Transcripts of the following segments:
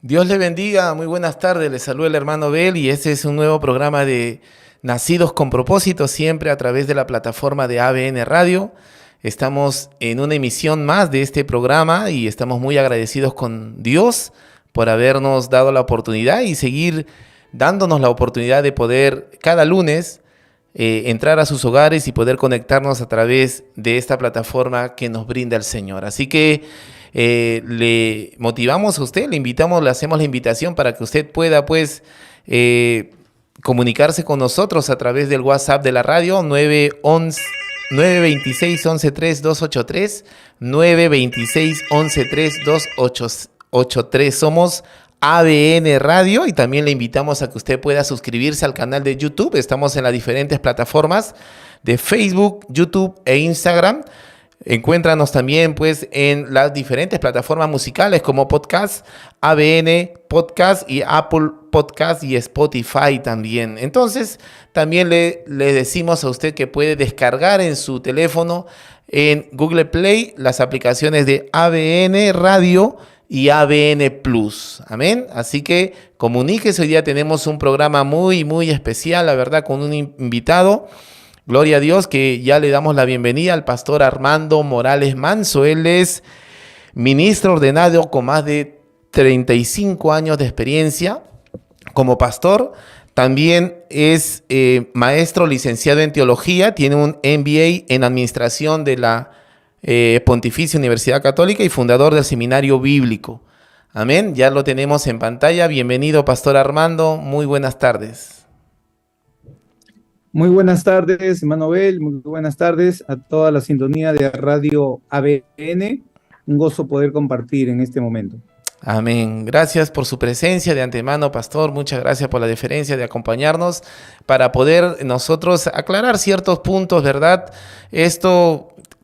Dios le bendiga, muy buenas tardes, le saluda el hermano Bel y este es un nuevo programa de Nacidos con Propósito, siempre a través de la plataforma de ABN Radio. Estamos en una emisión más de este programa y estamos muy agradecidos con Dios por habernos dado la oportunidad y seguir dándonos la oportunidad de poder cada lunes entrar a sus hogares y poder conectarnos a través de esta plataforma que nos brinda el Señor. Así que le motivamos a usted, le invitamos, le hacemos la invitación para que usted pueda comunicarse con nosotros a través del WhatsApp de la radio 926-113-283, 926-113-283. Somos ABN Radio y también le invitamos a que usted pueda suscribirse al canal de YouTube. Estamos en las diferentes plataformas de Facebook, YouTube e Instagram. Encuéntranos también en las diferentes plataformas musicales como Podcast, ABN Podcast y Apple Podcast y Spotify también. Entonces, también le decimos a usted que puede descargar en su teléfono en Google Play las aplicaciones de ABN Radio y ABN Plus. Amén. Así que comuníquese. Hoy día tenemos un programa muy, muy especial, la verdad, con un invitado. Gloria a Dios, que ya le damos la bienvenida al pastor Armando Morales Manso. Él es ministro ordenado con más de 35 años de experiencia como pastor. También es maestro licenciado en teología, tiene un MBA en administración de la Pontificia Universidad Católica y fundador del Seminario Bíblico. Amén, ya lo tenemos en pantalla. Bienvenido, pastor Armando, muy buenas tardes. Muy buenas tardes, hermano Bel, muy buenas tardes a toda la sintonía de Radio ABN. Un gozo poder compartir en este momento. Amén. Gracias por su presencia de antemano, pastor. Muchas gracias por la deferencia de acompañarnos para poder nosotros aclarar ciertos puntos, ¿verdad?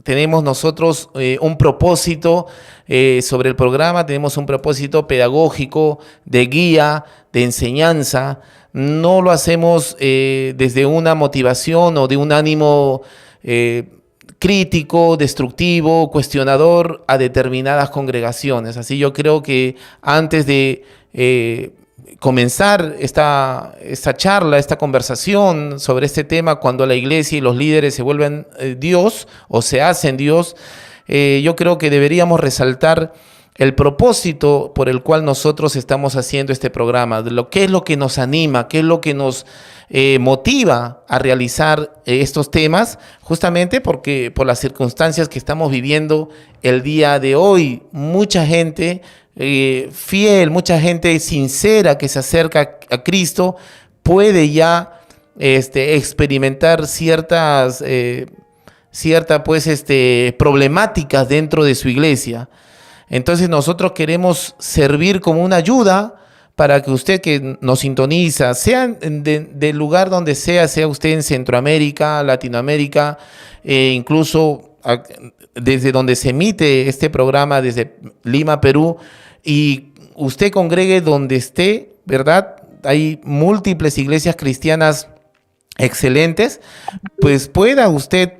Tenemos nosotros un propósito sobre el programa, tenemos un propósito pedagógico, de guía, de enseñanza. No lo hacemos desde una motivación o de un ánimo crítico, destructivo, cuestionador a determinadas congregaciones. Así yo creo que antes de comenzar esta charla, esta conversación sobre este tema, cuando la iglesia y los líderes se vuelven Dios o se hacen Dios, yo creo que deberíamos resaltar el propósito por el cual nosotros estamos haciendo este programa, qué es lo que nos anima, qué es lo que nos motiva a realizar estos temas, justamente porque por las circunstancias que estamos viviendo el día de hoy, mucha gente fiel, mucha gente sincera que se acerca a Cristo puede ya experimentar ciertas problemáticas dentro de su iglesia. Entonces nosotros queremos servir como una ayuda para que usted que nos sintoniza, sea del lugar donde sea usted en Centroamérica, Latinoamérica, incluso desde donde se emite este programa, desde Lima, Perú, y usted congregue donde esté, ¿verdad? Hay múltiples iglesias cristianas excelentes, pues pueda usted,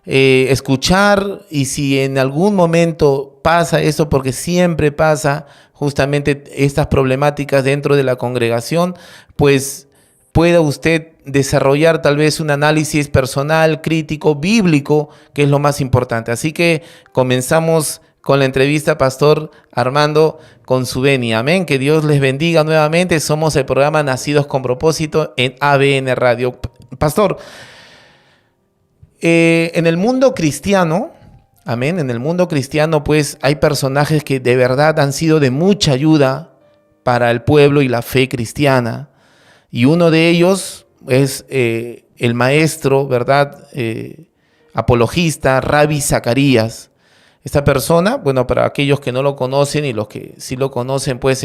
escuchar, y si en algún momento pasa eso, porque siempre pasa justamente estas problemáticas dentro de la congregación, pues pueda usted desarrollar tal vez un análisis personal, crítico, bíblico, que es lo más importante. Así que comenzamos con la entrevista, pastor Armando, con su venia. Amén. Que Dios les bendiga nuevamente. Somos el programa Nacidos con Propósito en ABN Radio. Pastor, en el mundo cristiano, amén, en el mundo cristiano pues hay personajes que de verdad han sido de mucha ayuda para el pueblo y la fe cristiana. Y uno de ellos es el maestro, ¿verdad? Apologista, Rabbi Zacarías. Esta persona, bueno, para aquellos que no lo conocen y los que sí lo conocen, pues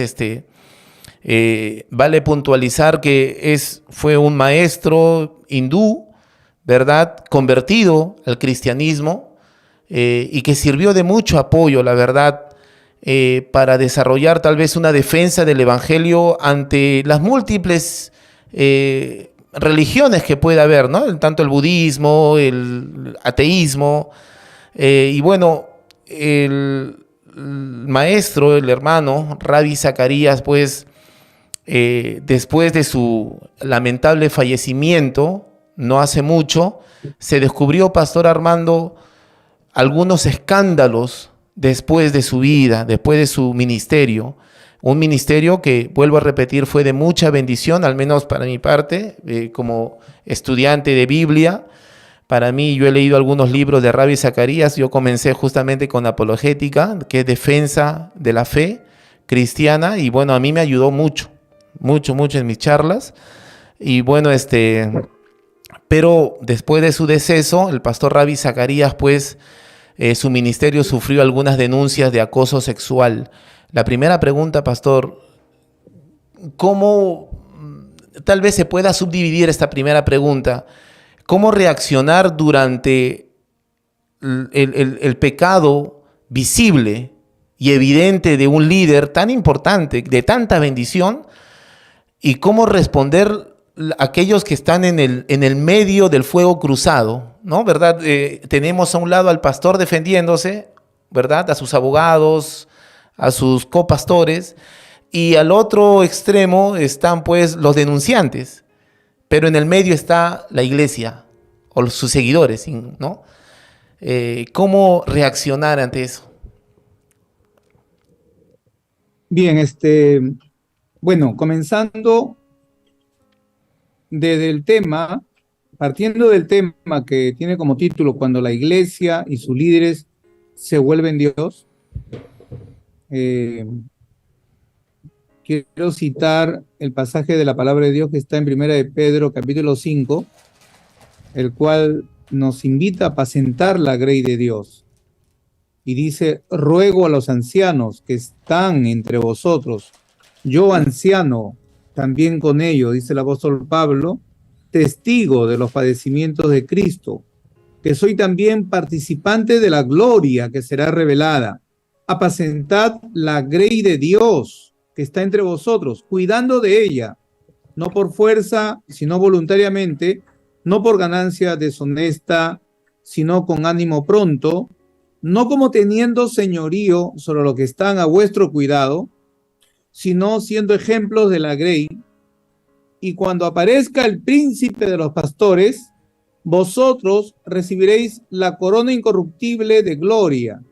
vale puntualizar que fue un maestro hindú, ¿verdad? Convertido al cristianismo y que sirvió de mucho apoyo, la verdad, para desarrollar tal vez una defensa del evangelio ante las múltiples religiones que pueda haber, ¿no? Tanto el budismo, el ateísmo, y bueno, maestro, el hermano, Ravi Zacarías, pues, después de su lamentable fallecimiento, no hace mucho, se descubrió, Pastor Armando, algunos escándalos después de su vida, después de su ministerio. Un ministerio que, vuelvo a repetir, fue de mucha bendición, al menos para mi parte, como estudiante de Biblia. Para mí, yo he leído algunos libros de Ravi Zacarías. Yo comencé justamente con apologética, que es defensa de la fe cristiana, y bueno, a mí me ayudó mucho, mucho, mucho en mis charlas. Y bueno, pero después de su deceso, el pastor Ravi Zacarías, pues, su ministerio sufrió algunas denuncias de acoso sexual. La primera pregunta, pastor, ¿cómo tal vez se pueda subdividir esta primera pregunta? ¿Cómo reaccionar durante el pecado visible y evidente de un líder tan importante, de tanta bendición? ¿Y cómo responder a aquellos que están en el medio del fuego cruzado? ¿No? ¿Verdad? Tenemos a un lado al pastor defendiéndose, ¿verdad? A sus abogados, a sus copastores, y al otro extremo están pues los denunciantes, pero en el medio está la iglesia o sus seguidores, ¿no? ¿Cómo reaccionar ante eso? Bien, bueno, comenzando desde el tema, partiendo del tema que tiene como título Cuando la iglesia y sus líderes se vuelven Dios, quiero citar el pasaje de la palabra de Dios que está en Primera de Pedro, capítulo 5, el cual nos invita a apacentar la grey de Dios. Y dice: ruego a los ancianos que están entre vosotros, yo anciano, también con ellos, dice el apóstol Pablo, testigo de los padecimientos de Cristo, que soy también participante de la gloria que será revelada. Apacentad la grey de Dios que está entre vosotros, cuidando de ella, no por fuerza, sino voluntariamente, no por ganancia deshonesta, sino con ánimo pronto, no como teniendo señorío sobre los que están a vuestro cuidado, sino siendo ejemplos de la grey. Y cuando aparezca el príncipe de los pastores, vosotros recibiréis la corona incorruptible de gloria.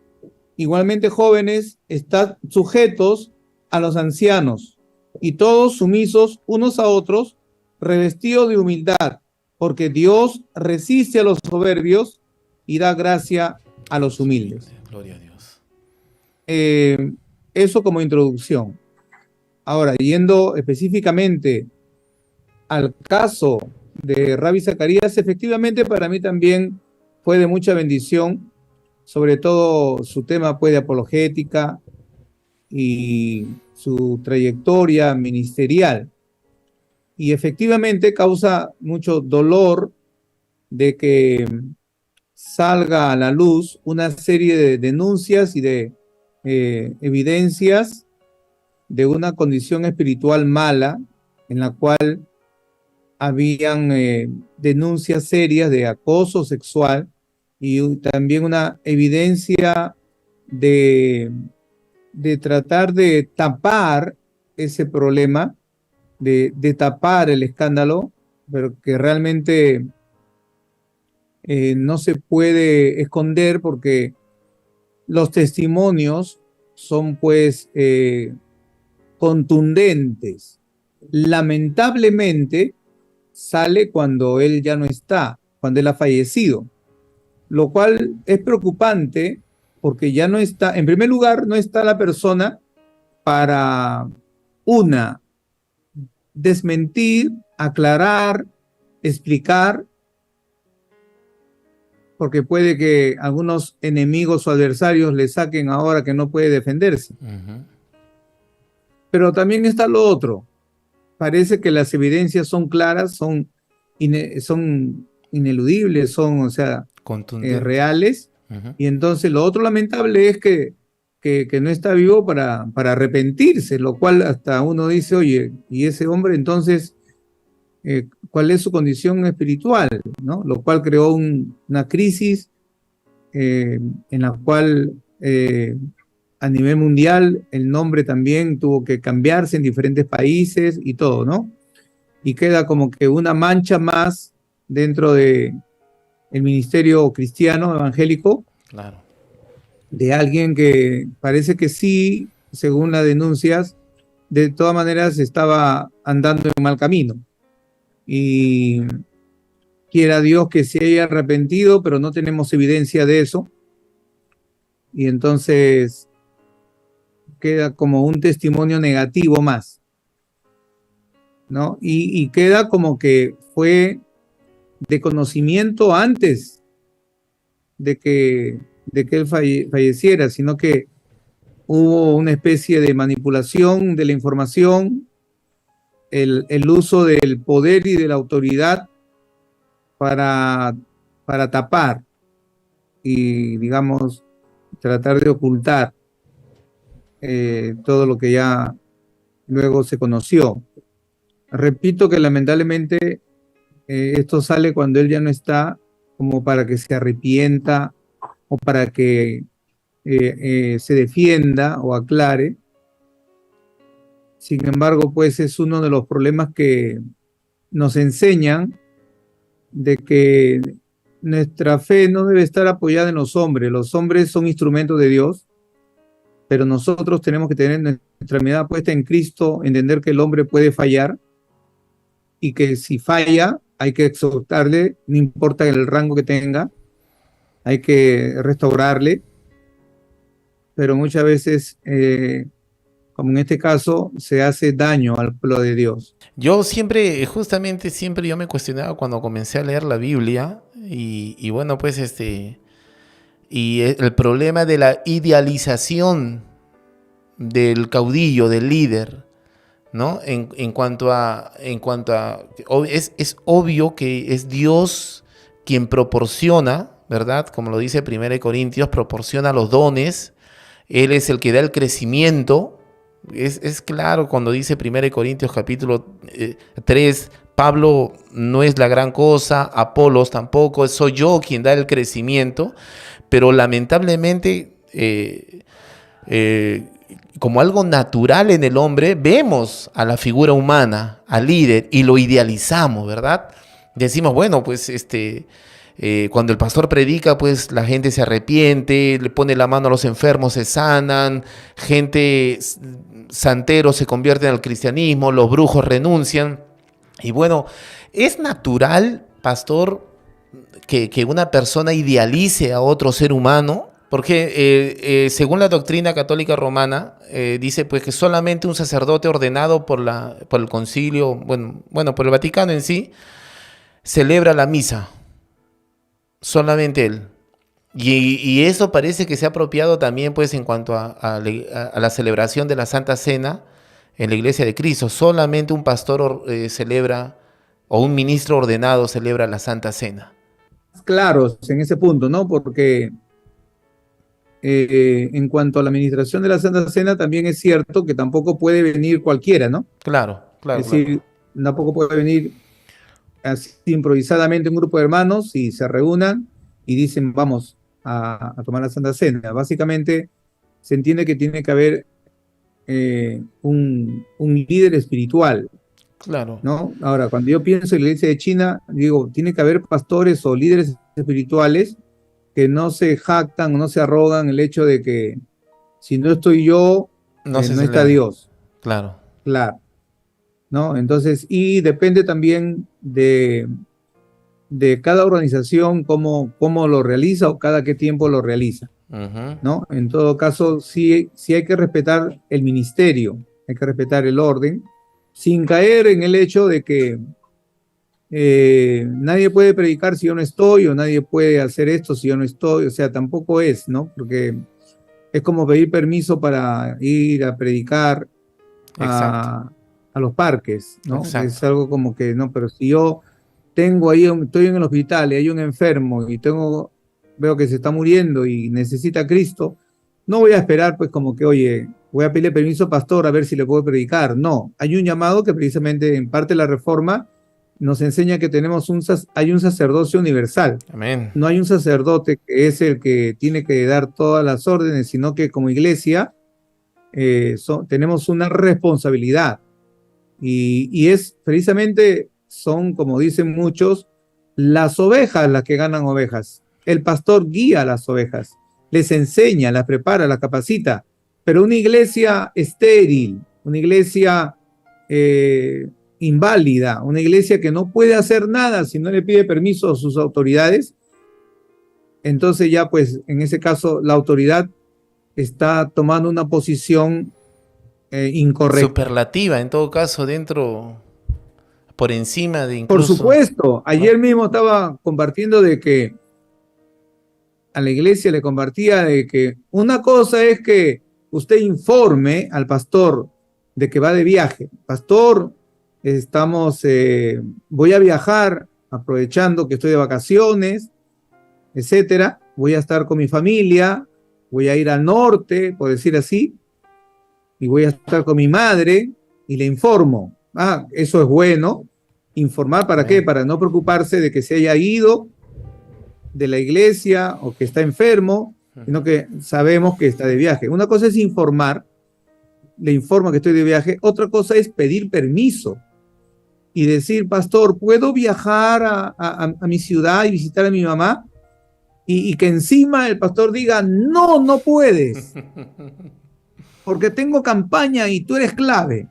Igualmente, jóvenes, estad sujetos a los ancianos, y todos sumisos unos a otros, revestidos de humildad, porque Dios resiste a los soberbios y da gracia a los humildes. Gloria a Dios. Eso como introducción. Ahora, yendo específicamente al caso de Ravi Zacarías, efectivamente para mí también fue de mucha bendición, sobre todo su tema pues, de apologética y su trayectoria ministerial. Y efectivamente causa mucho dolor de que salga a la luz una serie de denuncias y de evidencias de una condición espiritual mala, en la cual habían denuncias serias de acoso sexual y también una evidencia de tratar de tapar ese problema, de tapar el escándalo, pero que realmente no se puede esconder porque los testimonios son pues contundentes. Lamentablemente sale cuando él ya no está, cuando él ha fallecido, lo cual es preocupante porque ya no está, en primer lugar, no está la persona para desmentir, aclarar, explicar, porque puede que algunos enemigos o adversarios le saquen ahora que no puede defenderse. Pero también está lo otro. Parece que las evidencias son claras, son ineludibles, son, o sea, reales. Y entonces lo otro lamentable es que no está vivo para arrepentirse, lo cual hasta uno dice, oye, y ese hombre entonces, ¿cuál es su condición espiritual? ¿No? Lo cual creó una crisis en la cual a nivel mundial el nombre también tuvo que cambiarse en diferentes países y todo, ¿no? Y queda como que una mancha más dentro de el ministerio cristiano evangélico, Claro. de alguien que parece que sí, según las denuncias, de todas maneras estaba andando en mal camino. Y quiera Dios que se haya arrepentido, pero no tenemos evidencia de eso. Y entonces queda como un testimonio negativo más, ¿no? Y queda como que fue de conocimiento antes de que él falleciera, sino que hubo una especie de manipulación de la información, el uso del poder y de la autoridad para, para tapar y, digamos, tratar de ocultar todo lo que ya luego se conoció. Repito que lamentablemente esto sale cuando él ya no está, como para que se arrepienta o para que se defienda o aclare. Sin embargo, pues es uno de los problemas que nos enseñan de que nuestra fe no debe estar apoyada en los hombres. Los hombres son instrumentos de Dios, pero nosotros tenemos que tener nuestra mirada puesta en Cristo, entender que el hombre puede fallar y que si falla hay que exhortarle, no importa el rango que tenga, hay que restaurarle, pero muchas veces, como en este caso, se hace daño al pueblo de Dios. Yo siempre, justamente siempre yo me cuestionaba cuando comencé a leer la Biblia y bueno, pues y el problema de la idealización del caudillo, del líder, ¿no? Es obvio que es Dios quien proporciona, ¿verdad? Como lo dice 1 Corintios, proporciona los dones, Él es el que da el crecimiento. Es claro cuando dice 1 Corintios capítulo 3, Pablo no es la gran cosa, Apolos tampoco, soy yo quien da el crecimiento, pero lamentablemente como algo natural en el hombre, vemos a la figura humana, al líder, y lo idealizamos, ¿verdad? Decimos, bueno, pues cuando el pastor predica, pues la gente se arrepiente, le pone la mano a los enfermos, se sanan, gente santeros se convierten al cristianismo, los brujos renuncian. Y bueno, es natural, pastor, que una persona idealice a otro ser humano, porque según la doctrina católica romana, dice pues que solamente un sacerdote ordenado por el concilio, bueno, por el Vaticano en sí, celebra la misa. Solamente él. Y eso parece que se ha apropiado también pues en cuanto a la celebración de la Santa Cena en la Iglesia de Cristo. Solamente un pastor celebra, o un ministro ordenado celebra la Santa Cena. Claros en ese punto, ¿no? Porque en cuanto a la administración de la Santa Cena, también es cierto que tampoco puede venir cualquiera, ¿no? Claro. Es decir, tampoco puede venir así improvisadamente un grupo de hermanos y se reúnan y dicen vamos a tomar la Santa Cena. Básicamente se entiende que tiene que haber un líder espiritual, Claro. ¿no? Ahora, cuando yo pienso en la iglesia de China, digo, tiene que haber pastores o líderes espirituales que no se jactan o no se arrogan el hecho de que si no estoy yo, No está Dios. Claro. Claro. ¿No? Entonces, y depende también de cada organización cómo lo realiza o cada qué tiempo lo realiza, ¿no? En todo caso, sí hay que respetar el ministerio, hay que respetar el orden, sin caer en el hecho de que nadie puede predicar si yo no estoy, o nadie puede hacer esto si yo no estoy, o sea, tampoco es, ¿no? Porque es como pedir permiso para ir a predicar a los parques, ¿no? Exacto. Es algo como que, no, pero si yo estoy en el hospital y hay un enfermo y veo que se está muriendo y necesita a Cristo, no voy a esperar pues como que, oye, voy a pedirle permiso al pastor a ver si le puedo predicar. No, hay un llamado que precisamente en parte de la reforma nos enseña que hay un sacerdocio universal. Amén. No hay un sacerdote que es el que tiene que dar todas las órdenes, sino que como iglesia tenemos una responsabilidad. Y es precisamente, son, como dicen muchos, las ovejas las que ganan ovejas. El pastor guía a las ovejas, les enseña, las prepara, las capacita. Pero una iglesia estéril, una iglesia inválida, una iglesia que no puede hacer nada si no le pide permiso a sus autoridades, entonces ya pues en ese caso la autoridad está tomando una posición incorrecta. Superlativa, en todo caso, por encima de Por incluso... supuesto, ayer mismo estaba compartiendo de que a la iglesia le compartía de que una cosa es que usted informe al pastor de que va de viaje. Pastor, voy a viajar aprovechando que estoy de vacaciones, etcétera. Voy a estar con mi familia, voy a ir al norte, por decir así, y voy a estar con mi madre y le informo. Ah, eso es bueno. Informar, ¿para qué? Para no preocuparse de que se haya ido de la iglesia o que está enfermo, sino que sabemos que está de viaje. Una cosa es informar, le informo que estoy de viaje. Otra cosa es pedir permiso y decir, pastor, ¿puedo viajar a mi ciudad y visitar a mi mamá? Y que encima el pastor diga, no, no puedes, porque tengo campaña y tú eres clave.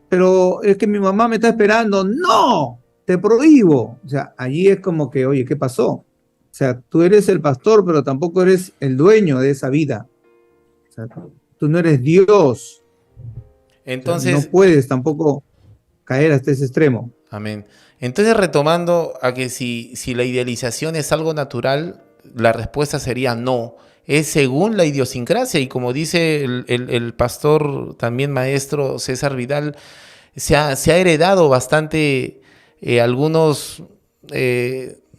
Pero es que mi mamá me está esperando. ¡No! Te prohíbo. O sea, allí es como que, oye, ¿qué pasó? O sea, tú eres el pastor, pero tampoco eres el dueño de esa vida. O sea, tú no eres Dios. Entonces, o sea, no puedes tampoco caer hasta ese extremo. Amén. Entonces, retomando a que si la idealización es algo natural, la respuesta sería no. Es según la idiosincrasia, y como dice el pastor, también maestro César Vidal, se ha heredado bastante algunos,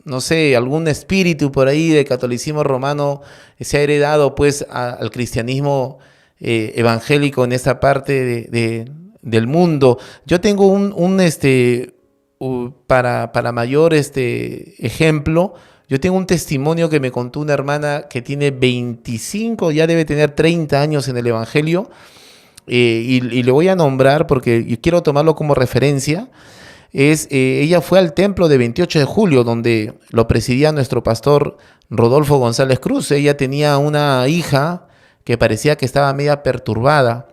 no sé, algún espíritu por ahí de catolicismo romano, se ha heredado pues al cristianismo evangélico en esta parte del mundo. Yo tengo para mayor ejemplo, yo tengo un testimonio que me contó una hermana que tiene 25, ya debe tener 30 años en el Evangelio, y le voy a nombrar porque yo quiero tomarlo como referencia. Ella fue al templo de 28 de julio, donde lo presidía nuestro pastor Rodolfo González Cruz. Ella tenía una hija que parecía que estaba media perturbada,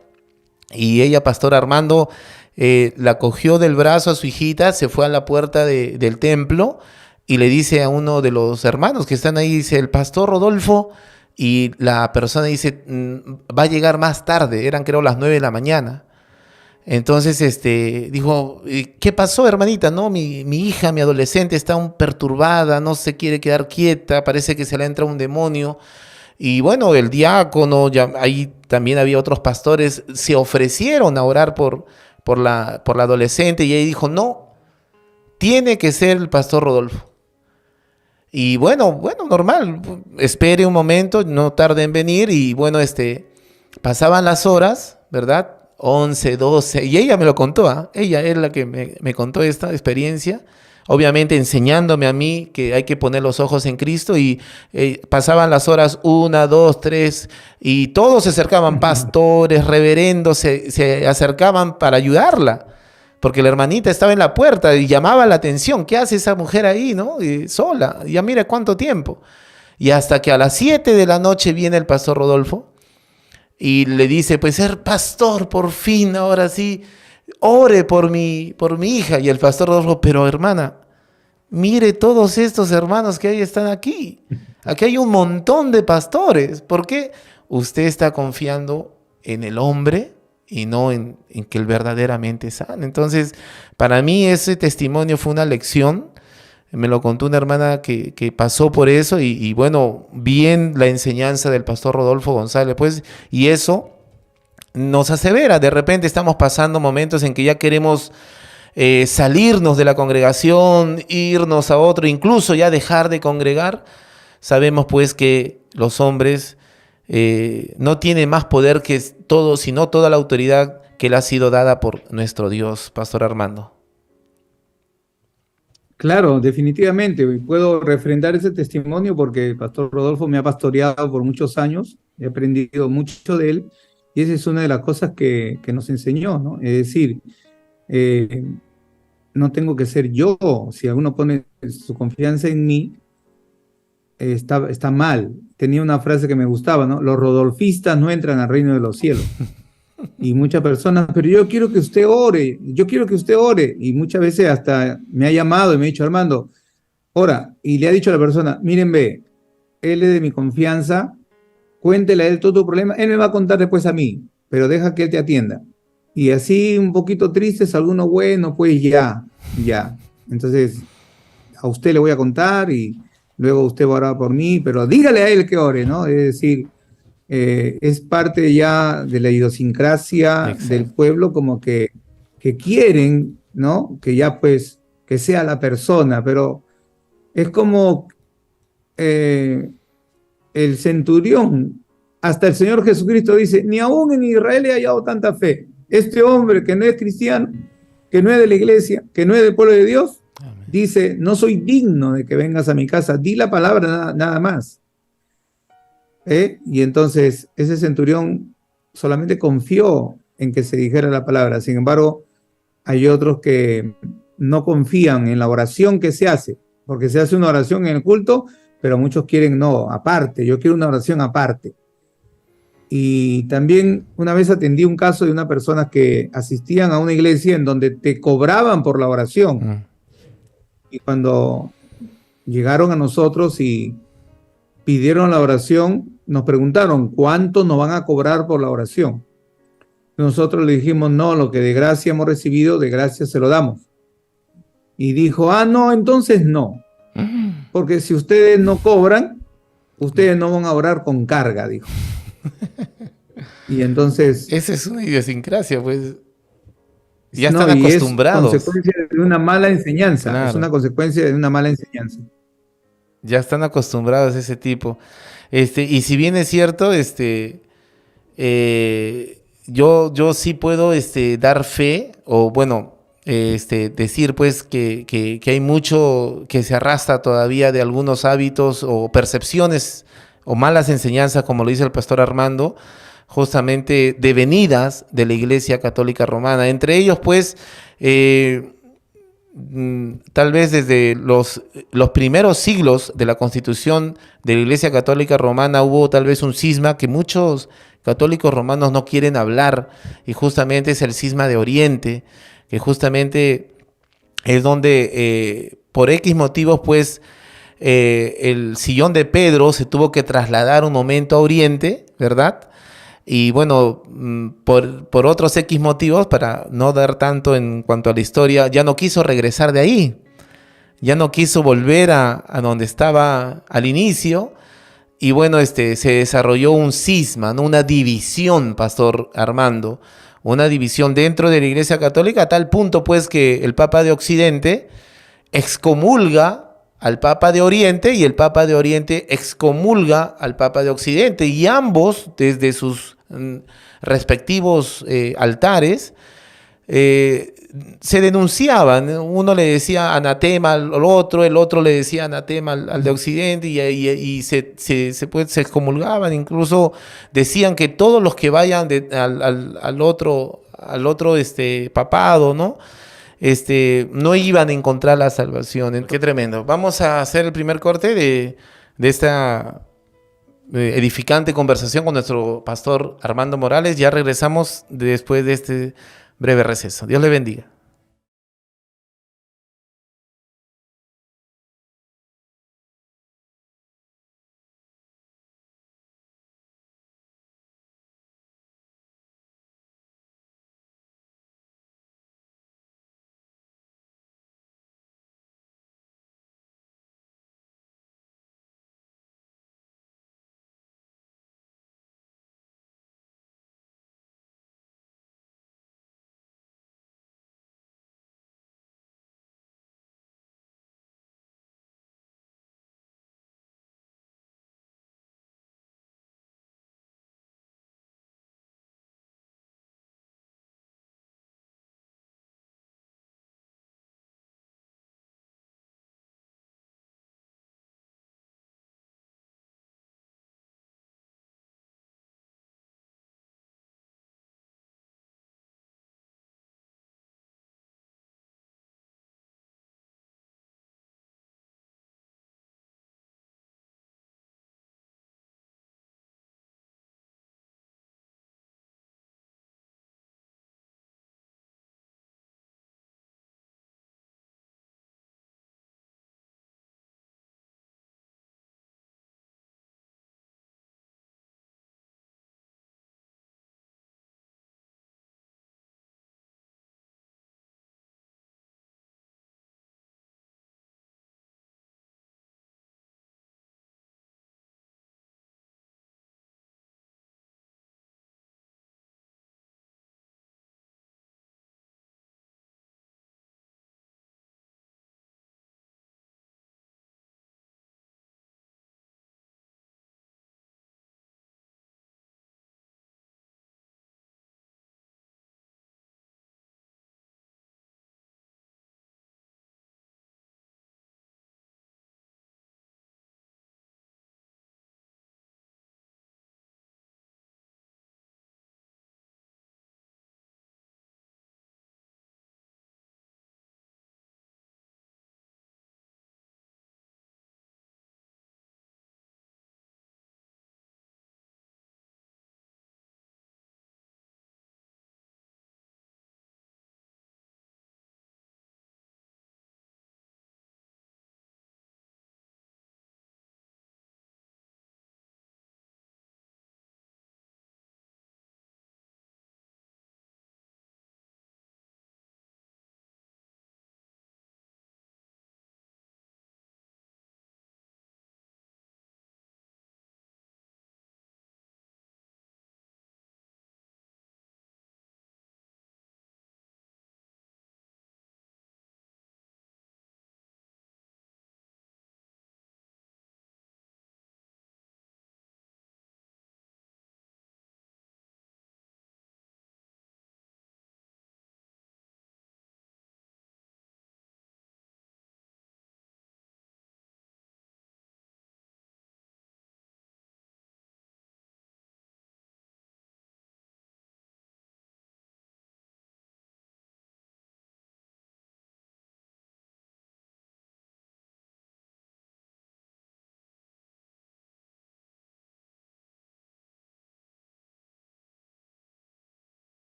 y ella, pastor Armando, la cogió del brazo a su hijita, se fue a la puerta del templo y le dice a uno de los hermanos que están ahí, dice, el pastor Rodolfo, y la persona dice, va a llegar más tarde, eran creo las 9 de la mañana. Entonces dijo, ¿qué pasó, hermanita? No, mi hija, mi adolescente está perturbada, no se quiere quedar quieta, parece que se le entra un demonio. Y bueno, el diácono, ahí también había otros pastores, se ofrecieron a orar por la adolescente, y ella dijo, no, tiene que ser el pastor Rodolfo. Y bueno, normal, espere un momento, no tarde en venir, y bueno, pasaban las horas, ¿verdad? 11, 12, y ella me lo contó, ¿eh? Ella es la que me contó esta experiencia, obviamente enseñándome a mí que hay que poner los ojos en Cristo, y pasaban las horas 1, 2, 3, y todos se acercaban, pastores, reverendos, se acercaban para ayudarla, porque la hermanita estaba en la puerta y llamaba la atención. ¿Qué hace esa mujer ahí, no? Sola, ya mira cuánto tiempo. Y hasta que a las 7 de la noche viene el pastor Rodolfo y le dice, pues pastor, por fin, ahora sí, ore por mi hija. Y el pastor Rodolfo, pero hermana, mire todos estos hermanos que ahí están aquí. Aquí hay un montón de pastores. ¿Por qué usted está confiando en el hombre y no en que él verdaderamente sana? Entonces, para mí ese testimonio fue una lección. Me lo contó una hermana que pasó por eso, y bueno, bien la enseñanza del pastor Rodolfo González, pues, y eso nos asevera. De repente estamos pasando momentos en que ya queremos salirnos de la congregación, irnos a otro, incluso ya dejar de congregar. Sabemos pues que los hombres no tienen más poder que todo, sino toda la autoridad que le ha sido dada por nuestro Dios, pastor Armando. Claro, definitivamente. Y puedo refrendar ese testimonio porque el pastor Rodolfo me ha pastoreado por muchos años, he aprendido mucho de él y esa es una de las cosas que nos enseñó, ¿no? Es decir, eh, no tengo que ser yo. Si alguno pone su confianza en mí, está mal. Tenía una frase que me gustaba, ¿no? Los rodolfistas no entran al reino de los cielos. Y muchas personas, pero yo quiero que usted ore, yo quiero que usted ore. Y muchas veces hasta me ha llamado y me ha dicho, Armando, ora. Y le ha dicho a la persona, miren, ve, él es de mi confianza, cuéntele a él todo tu problema, él me va a contar después a mí, pero deja que él te atienda. Y así un poquito tristes, algunos, bueno, pues ya, ya. Entonces, a usted le voy a contar y luego usted va a orar por mí, pero dígale a él que ore, ¿no? Es decir, es parte ya de la idiosincrasia del Exacto. pueblo, como que quieren, ¿no? Que ya pues, que sea la persona, pero es como eh, el centurión, hasta el Señor Jesucristo dice, ni aún en Israel he hallado tanta fe. Este hombre que no es cristiano, que no es de la iglesia, que no es del pueblo de Dios, Amén. dice, no soy digno de que vengas a mi casa, di la palabra nada más. Y entonces ese centurión solamente confió en que se dijera la palabra. Sin embargo, hay otros que no confían en la oración que se hace, porque se hace una oración en el culto, pero muchos quieren no, aparte, yo quiero una oración aparte. Y también una vez atendí un caso de una persona que asistían a una iglesia en donde te cobraban por la oración. Mm. Y cuando llegaron a nosotros y pidieron la oración, nos preguntaron, ¿cuánto nos van a cobrar por la oración? Nosotros le dijimos, no, lo que de gracia hemos recibido, de gracia se lo damos. Y dijo, ah, no, entonces no, porque si ustedes no cobran, ustedes no van a orar con carga, dijo. Y entonces, Esa es una idiosincrasia, pues. Ya están no, y es acostumbrados. consecuencia de una mala enseñanza, es Claro. una consecuencia de una mala enseñanza. Ya están acostumbrados a ese tipo. Y si bien es cierto, yo sí puedo dar fe, o bueno, decir pues que hay mucho que se arrastra todavía de algunos hábitos o percepciones o malas enseñanzas, como lo dice el pastor Armando, justamente devenidas de la Iglesia Católica Romana. Entre ellos, pues, tal vez desde los primeros siglos de la constitución de la Iglesia Católica Romana hubo tal vez un cisma que muchos católicos romanos no quieren hablar, y justamente es el cisma de Oriente, que justamente es donde por X motivos pues el sillón de Pedro se tuvo que trasladar un momento a Oriente, ¿verdad? Y bueno, por otros X motivos, para no dar tanto en cuanto a la historia, ya no quiso regresar de ahí, ya no quiso volver a donde estaba al inicio. Y bueno, se desarrolló un cisma, ¿no? Una división, Pastor Armando, una división dentro de la Iglesia Católica, a tal punto pues que el Papa de Occidente excomulga al Papa de Oriente y el Papa de Oriente excomulga al Papa de Occidente, y ambos desde sus respectivos altares eh, se denunciaban. Uno le decía anatema al otro, el otro le decía anatema al de Occidente, y se excomulgaban. Incluso decían que todos los que vayan al otro papado, ¿no? No iban a encontrar la salvación. Qué tremendo. Vamos a hacer el primer corte de esta edificante conversación con nuestro pastor Armando Morales. Ya regresamos después de este breve receso. Dios le bendiga.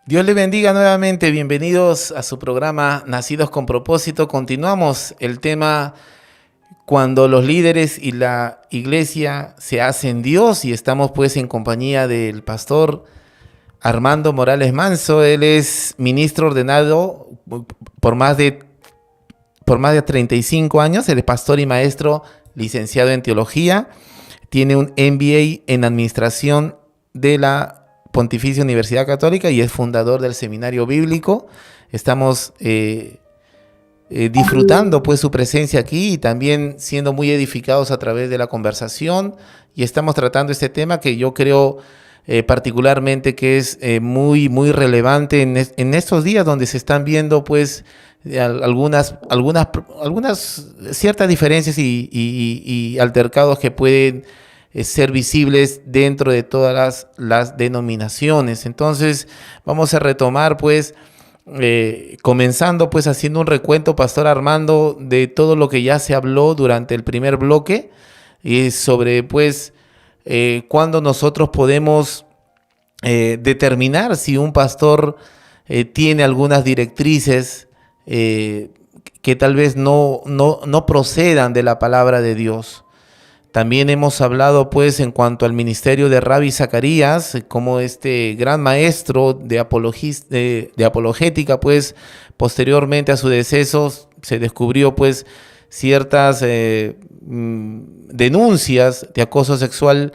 Dios le bendiga nuevamente, bienvenidos a su programa Nacidos con Propósito. Continuamos el tema cuando los líderes y la iglesia se hacen Dios, y estamos pues en compañía del pastor Armando Morales Manso. Él es ministro ordenado por más de 35 años, él es pastor y maestro licenciado en teología, tiene un MBA en administración de la Pontificia Universidad Católica y es fundador del Seminario Bíblico. Estamos disfrutando pues su presencia aquí y también siendo muy edificados a través de la conversación, y estamos tratando este tema que yo creo particularmente que es muy relevante en estos días donde se están viendo pues algunas ciertas diferencias y altercados que pueden ser visibles dentro de todas las denominaciones. Entonces vamos a retomar pues comenzando pues haciendo un recuento, Pastor Armando, de todo lo que ya se habló durante el primer bloque, y sobre pues cuándo nosotros podemos determinar si un pastor tiene algunas directrices que tal vez no procedan de la palabra de Dios. También hemos hablado pues en cuanto al ministerio de Rabbi Zacarías, como este gran maestro de apologética, pues posteriormente a su deceso se descubrió pues ciertas denuncias de acoso sexual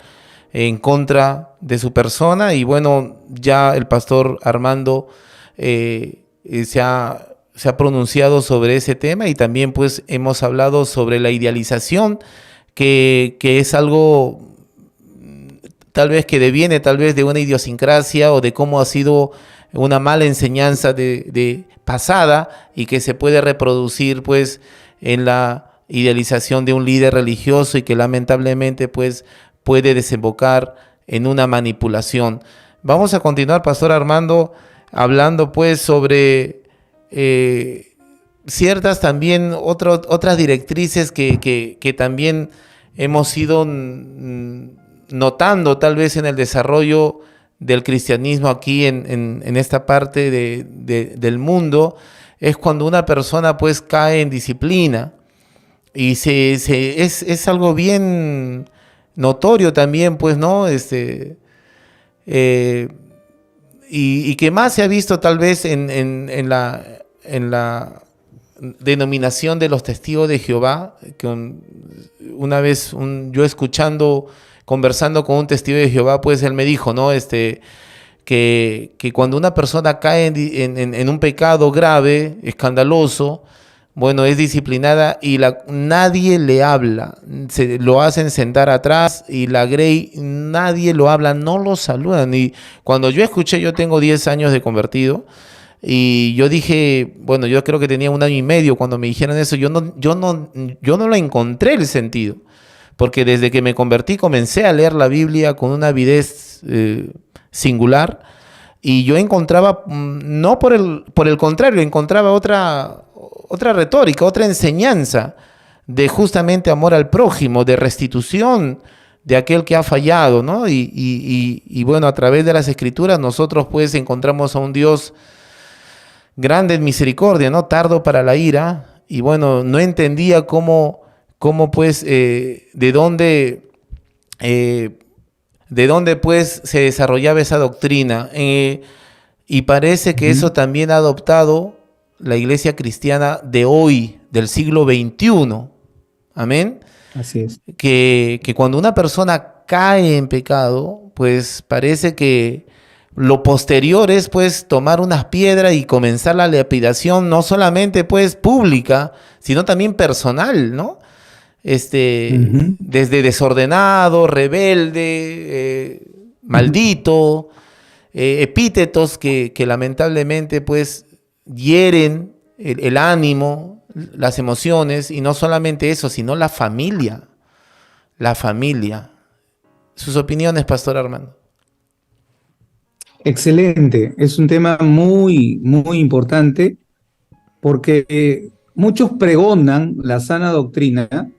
en contra de su persona, y bueno, ya el pastor Armando se ha pronunciado sobre ese tema, y también pues hemos hablado sobre la idealización que es algo tal vez que deviene tal vez de una idiosincrasia o de cómo ha sido una mala enseñanza de pasada, y que se puede reproducir pues en la idealización de un líder religioso, y que lamentablemente pues puede desembocar en una manipulación. Vamos a continuar, Pastor Armando, hablando pues sobre ciertas también otras directrices que también hemos ido notando tal vez en el desarrollo del cristianismo aquí en esta parte del mundo. Es cuando una persona pues cae en disciplina, y es algo bien notorio también pues, ¿no? Y que más se ha visto tal vez en la denominación de los testigos de Jehová, que una vez yo conversando con un testigo de Jehová, pues él me dijo, ¿no? Que cuando una persona cae en un pecado grave, escandaloso, bueno, es disciplinada y nadie le habla, se lo hacen sentar atrás, y la grey, nadie lo habla, no lo saludan. Y cuando yo escuché, yo tengo 10 años de convertido, y yo dije, bueno, yo creo que tenía 1 año y medio cuando me dijeron eso. Yo no le encontré el sentido, porque desde que me convertí comencé a leer la Biblia con una avidez singular, y yo encontraba, no por el contrario, encontraba otra retórica, otra enseñanza de justamente amor al prójimo, de restitución de aquel que ha fallado, ¿no? Y bueno, a través de las Escrituras nosotros pues encontramos a un Dios grande en misericordia, ¿no? Tardo para la ira. Y bueno, no entendía cómo pues, de dónde pues se desarrollaba esa doctrina. Y parece que eso también ha adoptado la iglesia cristiana de hoy, del siglo XXI. Amén. Así es. Que cuando una persona cae en pecado, pues parece que lo posterior es pues tomar unas piedras y comenzar la lapidación, no solamente pues pública, sino también personal, ¿no? Desde desordenado, rebelde, maldito, epítetos que lamentablemente pues hieren el ánimo, las emociones, y no solamente eso, sino la familia. La familia. Sus opiniones, Pastor Armando. Excelente, es un tema muy importante, porque muchos pregonan la sana doctrina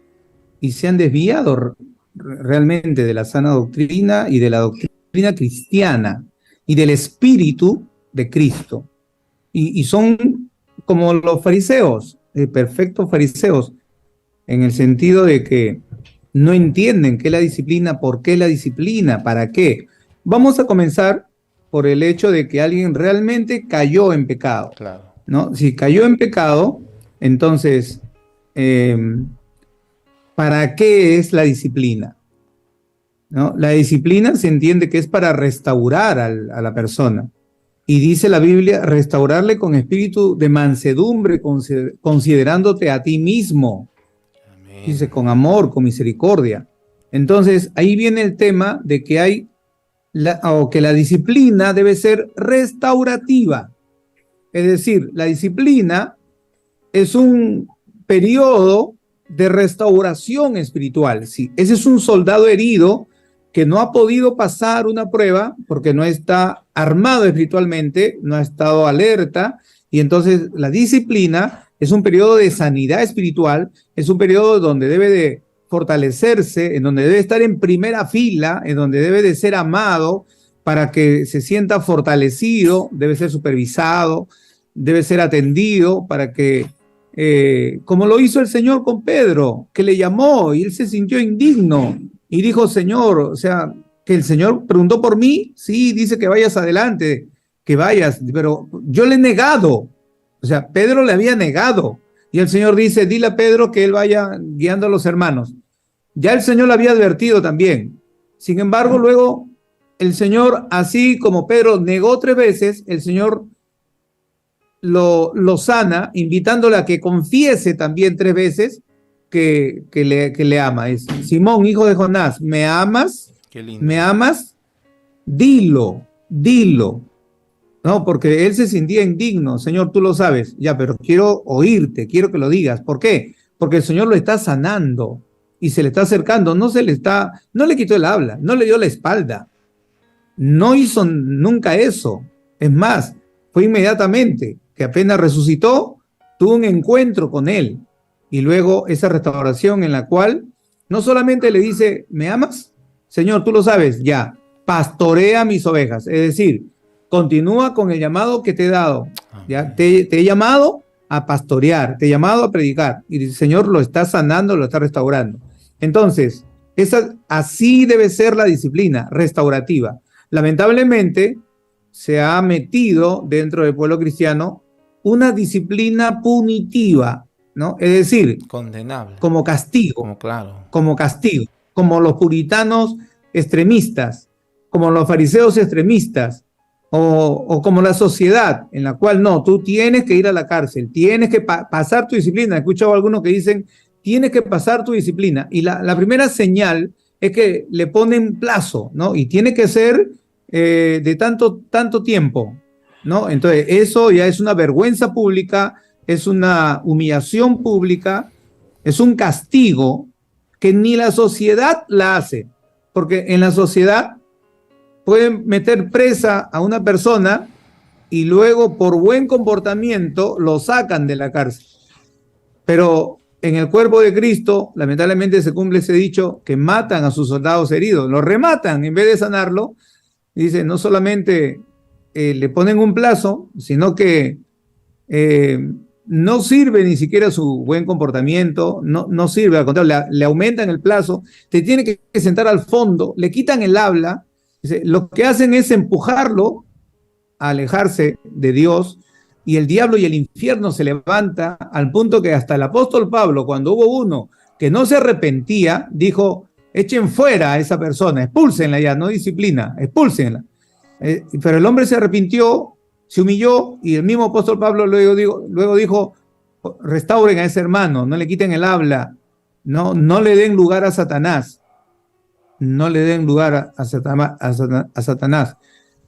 y se han desviado realmente de la sana doctrina y de la doctrina cristiana y del espíritu de Cristo. Y son como los fariseos, perfectos fariseos, en el sentido de que no entienden qué es la disciplina, por qué la disciplina, para qué. Vamos a comenzar por el hecho de que alguien realmente cayó en pecado, Claro. ¿no? Si cayó en pecado, entonces, ¿para qué es la disciplina? ¿No? La disciplina se entiende que es para restaurar a la persona. Y dice la Biblia, restaurarle con espíritu de mansedumbre, considerándote a ti mismo. Amén. Dice, con amor, con misericordia. Entonces, ahí viene el tema de que hay, que la disciplina debe ser restaurativa. Es decir, la disciplina es un periodo de restauración espiritual. Sí, ese es un soldado herido que no ha podido pasar una prueba porque no está armado espiritualmente, no ha estado alerta, y entonces la disciplina es un periodo de sanidad espiritual, es un periodo donde debe de fortalecerse, en donde debe estar en primera fila, en donde debe de ser amado para que se sienta fortalecido, debe ser supervisado, debe ser atendido para que, como lo hizo el Señor con Pedro, que le llamó y él se sintió indigno y dijo, Señor, o sea, que el Señor preguntó por mí, sí, dice que vayas adelante, que vayas, pero yo le he negado, o sea, Pedro le había negado, y el Señor dice, dile a Pedro que él vaya guiando a los hermanos. Ya el Señor le había advertido también. Sin embargo, luego el Señor, así como Pedro negó 3 veces, el Señor lo sana, invitándole a que confiese también 3 veces que le ama. Es, Simón, hijo de Jonás, ¿me amas? Qué lindo. ¿Me amas? Dilo, dilo. No, porque él se sentía indigno. Señor, tú lo sabes. Ya, pero quiero oírte, quiero que lo digas. ¿Por qué? Porque el Señor lo está sanando y se le está acercando. No le quitó el habla, no le dio la espalda. No hizo nunca eso. Es más, fue inmediatamente que apenas resucitó, tuvo un encuentro con él. Y luego esa restauración en la cual no solamente le dice, ¿me amas? Señor, tú lo sabes, ya, pastorea mis ovejas. Es decir, continúa con el llamado que te he dado. ¿Ya? Te he llamado a pastorear, te he llamado a predicar. Y el Señor lo está sanando, lo está restaurando. Entonces, así debe ser la disciplina restaurativa. Lamentablemente, se ha metido dentro del pueblo cristiano una disciplina punitiva, ¿no? Es decir, condenable, como castigo, como castigo, como los puritanos extremistas, como los fariseos extremistas, o como la sociedad en la cual no, tú tienes que ir a la cárcel, tienes que pasar tu disciplina. He escuchado a algunos que dicen, tienes que pasar tu disciplina. Y la primera señal es que le ponen plazo, ¿no? Y tiene que ser de tanto tiempo, ¿no? Entonces, eso ya es una vergüenza pública, es una humillación pública, es un castigo que ni la sociedad la hace, porque en la sociedad pueden meter presa a una persona y luego por buen comportamiento lo sacan de la cárcel. Pero en el cuerpo de Cristo, lamentablemente se cumple ese dicho que matan a sus soldados heridos, lo rematan en vez de sanarlo. Dice, no solamente le ponen un plazo, sino que no sirve ni siquiera su buen comportamiento, no sirve, al contrario, le aumentan el plazo, te tiene que sentar al fondo, le quitan el habla. Dice, lo que hacen es empujarlo a alejarse de Dios, y el diablo y el infierno se levanta al punto que hasta el apóstol Pablo, cuando hubo uno que no se arrepentía, dijo, echen fuera a esa persona, expúlsenla ya, no disciplina, expúlsenla. Pero el hombre se arrepintió, se humilló, y el mismo apóstol Pablo luego dijo, restauren a ese hermano, no le quiten el habla, no le den lugar a Satanás. No le den lugar a Satanás,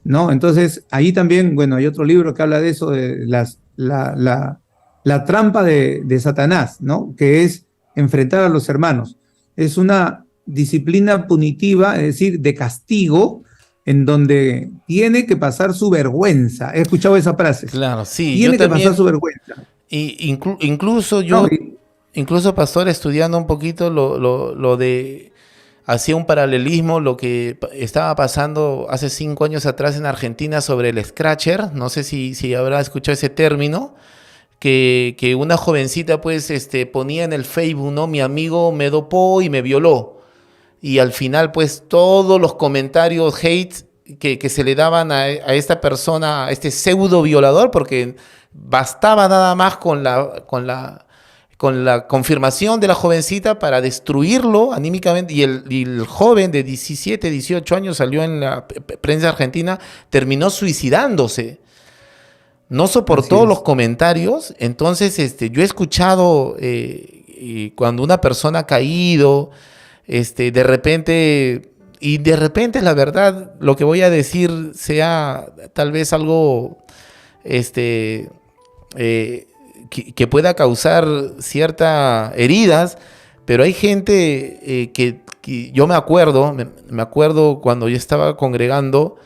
¿no? Entonces, ahí también, bueno, hay otro libro que habla de eso, de la trampa de Satanás, ¿no? Que es enfrentar a los hermanos. Es una disciplina punitiva, es decir, de castigo, en donde tiene que pasar su vergüenza. He escuchado esa frase. Claro, sí. Tiene que pasar su vergüenza. Y incluso yo, incluso pastor, estudiando un poquito lo de hacía un paralelismo lo que estaba pasando hace 5 años atrás en Argentina sobre el scratcher. No sé si habrá escuchado ese término. Que una jovencita pues ponía en el Facebook, ¿no? Mi amigo me dopó y me violó. Y al final pues todos los comentarios hate que se le daban a esta persona, a este pseudo violador, porque bastaba nada más con la confirmación de la jovencita para destruirlo anímicamente. Y el joven de 17, 18 años salió en la prensa argentina, terminó suicidándose. No soportó los comentarios. Entonces yo he escuchado cuando una persona ha caído, de repente, y de repente la verdad, lo que voy a decir sea tal vez algo que pueda causar ciertas heridas, pero hay gente que yo me acuerdo cuando yo estaba congregando,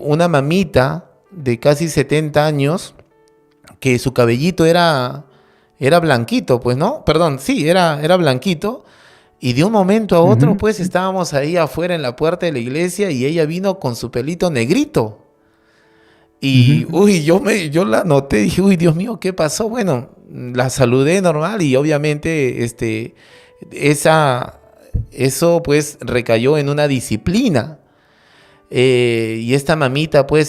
una mamita de casi 70 años, que su cabellito era blanquito, pues, ¿no? Perdón, sí, era blanquito. Y de un momento a otro, pues, estábamos ahí afuera en la puerta de la iglesia y ella vino con su pelito negrito. Y, uy, yo la noté, dije, uy, Dios mío, ¿qué pasó? Bueno, la saludé normal y obviamente eso, pues, recayó en una disciplina. Y esta mamita, pues,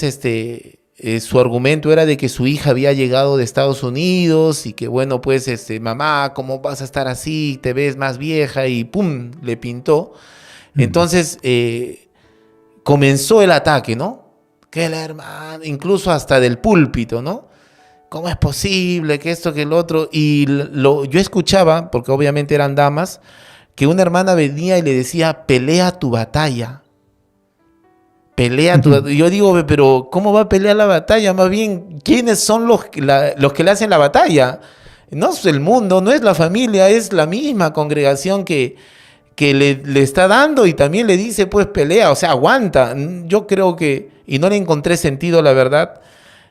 su argumento era de que su hija había llegado de Estados Unidos y que, bueno, pues, mamá, ¿cómo vas a estar así? Te ves más vieja y ¡pum! Le pintó. Entonces, comenzó el ataque, ¿no? Que la hermana, incluso hasta del púlpito, ¿no? ¿Cómo es posible que esto, que el otro? Y yo escuchaba, porque obviamente eran damas, que una hermana venía y le decía, pelea tu batalla. Pelea tu batalla. Yo digo, pero ¿cómo va a pelear la batalla? Más bien, ¿quiénes son los que le hacen la batalla? No es el mundo, no es la familia, es la misma congregación que le está dando y también le dice, pues pelea, o sea, aguanta. Yo creo que, y no le encontré sentido, la verdad.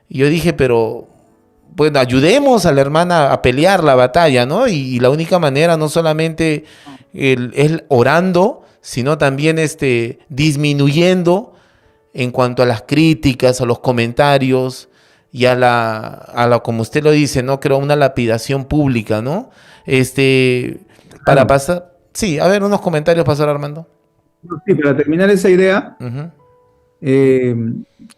Y yo dije, pero, bueno, ayudemos a la hermana a pelear la batalla, ¿no? Y la única manera, no solamente es orando, sino también disminuyendo en cuanto a las críticas, a los comentarios y a la como usted lo dice, ¿no? Creo una lapidación pública, ¿no? Para pasar... Sí, a ver, unos comentarios, Pastor Armando. Sí, para terminar esa idea, es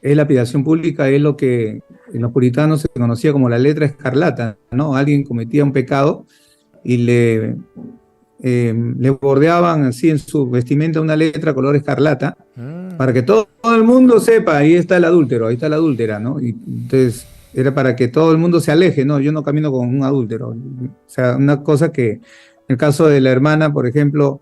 lapidación pública, es lo que en los puritanos se conocía como la letra escarlata, ¿no? Alguien cometía un pecado y le bordeaban así en su vestimenta una letra color escarlata para que todo el mundo sepa, ahí está el adúltero, ahí está la adúltera, ¿no? Y entonces era para que todo el mundo se aleje, ¿no? Yo no camino con un adúltero. O sea, una cosa que, en el caso de la hermana, por ejemplo,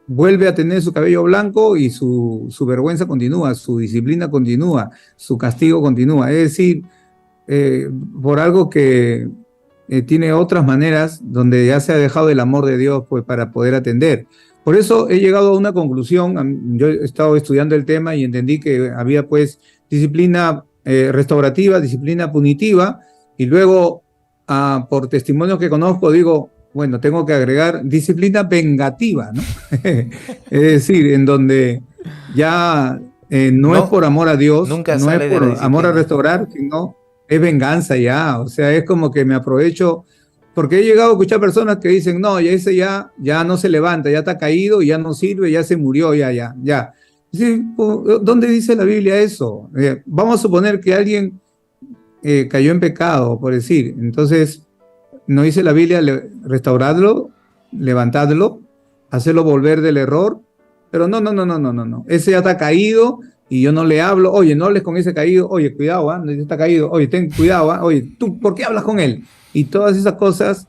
vuelve a tener su cabello blanco y su vergüenza continúa, su disciplina continúa, su castigo continúa. Es decir, por algo que tiene otras maneras donde ya se ha dejado el amor de Dios pues, para poder atender. Por eso he llegado a una conclusión. Yo he estado estudiando el tema y entendí que había pues disciplina restaurativa, disciplina punitiva, y luego por testimonios que conozco digo, bueno, tengo que agregar disciplina vengativa, ¿no? Es decir, en donde ya no es por amor a Dios, no es por amor a restaurar, sino es venganza ya. O sea, es como que me aprovecho, porque he llegado a escuchar personas que dicen, no, ya ese ya no se levanta, ya está caído, ya no sirve, ya se murió, ya. Sí, ¿dónde dice la Biblia eso? Vamos a suponer que alguien cayó en pecado, por decir. Entonces, no dice la Biblia restauradlo, levantadlo, hacerlo volver del error, pero no. Ese ya está caído y yo no le hablo. Oye, no hables con ese caído. Oye, cuidado, está caído. Oye, ten cuidado. Oye, ¿tú por qué hablas con él? Y todas esas cosas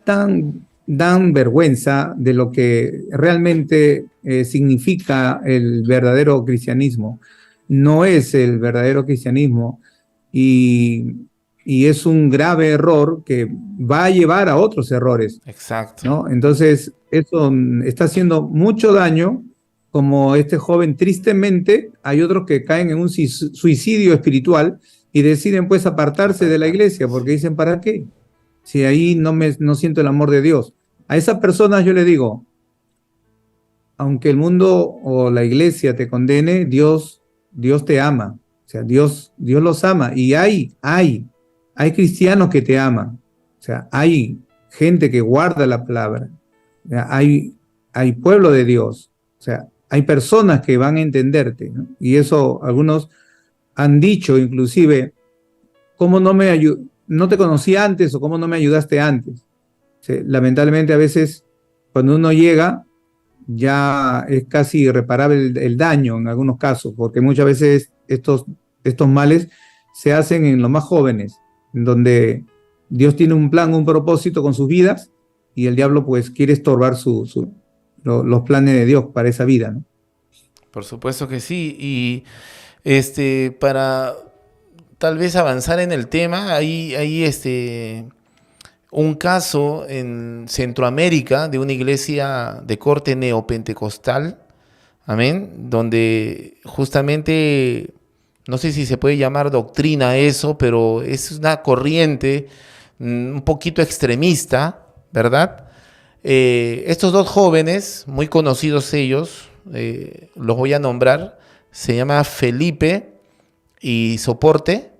dan vergüenza de lo que realmente significa el verdadero cristianismo. No es el verdadero cristianismo y es un grave error que va a llevar a otros errores. Exacto. ¿No? Entonces, eso está haciendo mucho daño, como este joven, tristemente, hay otros que caen en un suicidio espiritual y deciden pues apartarse de la iglesia porque dicen, ¿para qué? Si ahí no siento el amor de Dios. A esas personas yo le digo, aunque el mundo o la iglesia te condene, Dios te ama. O sea, Dios los ama. Y hay cristianos que te aman. O sea, hay gente que guarda la palabra. O sea, hay pueblo de Dios. O sea, hay personas que van a entenderte, ¿no? Y eso algunos han dicho inclusive, ¿cómo no te conocí antes o cómo no me ayudaste antes? O sea, lamentablemente a veces cuando uno llega ya es casi irreparable el daño en algunos casos, porque muchas veces estos males se hacen en los más jóvenes, en donde Dios tiene un plan, un propósito con sus vidas y el diablo pues quiere estorbar los planes de Dios para esa vida, ¿no? Por supuesto que sí. Y para tal vez avanzar en el tema, hay un caso en Centroamérica de una iglesia de corte neopentecostal, amén, donde justamente, no sé si se puede llamar doctrina eso, pero es una corriente un poquito extremista, ¿verdad? Estos dos jóvenes, muy conocidos ellos, los voy a nombrar, se llama Felipe y Soporte.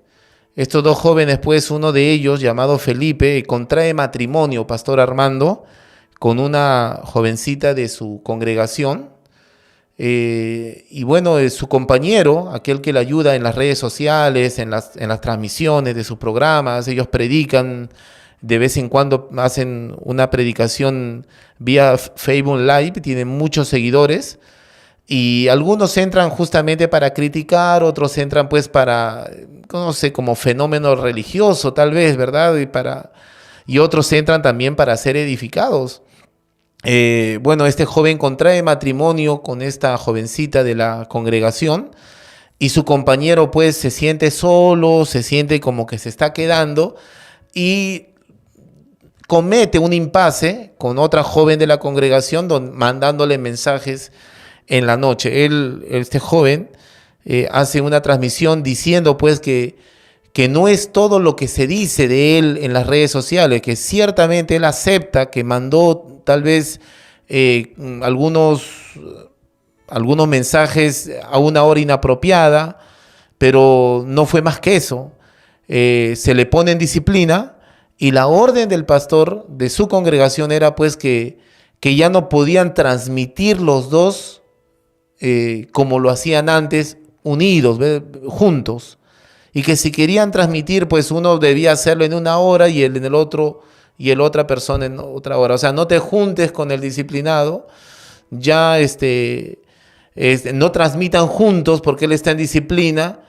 Estos dos jóvenes, pues, uno de ellos, llamado Felipe, contrae matrimonio, Pastor Armando, con una jovencita de su congregación. Y bueno, su compañero, aquel que le ayuda en las redes sociales, en las transmisiones de sus programas, ellos predican, de vez en cuando hacen una predicación vía Facebook Live, tienen muchos seguidores. Y algunos entran justamente para criticar, otros entran pues para, no sé, como fenómeno religioso tal vez, ¿verdad? Y otros entran también para ser edificados. Bueno, este joven contrae matrimonio con esta jovencita de la congregación y su compañero pues se siente solo, se siente como que se está quedando y comete un impasse con otra joven de la congregación mandándole mensajes en la noche. Este joven, hace una transmisión diciendo pues que no es todo lo que se dice de él en las redes sociales, que ciertamente él acepta que mandó tal vez algunos mensajes a una hora inapropiada, pero no fue más que eso. Se le pone en disciplina y la orden del pastor de su congregación era pues que ya no podían transmitir los dos como lo hacían antes, unidos, juntos, y que si querían transmitir, pues uno debía hacerlo en una hora y el otra persona en otra hora. O sea, no te juntes con el disciplinado, ya no transmitan juntos porque él está en disciplina.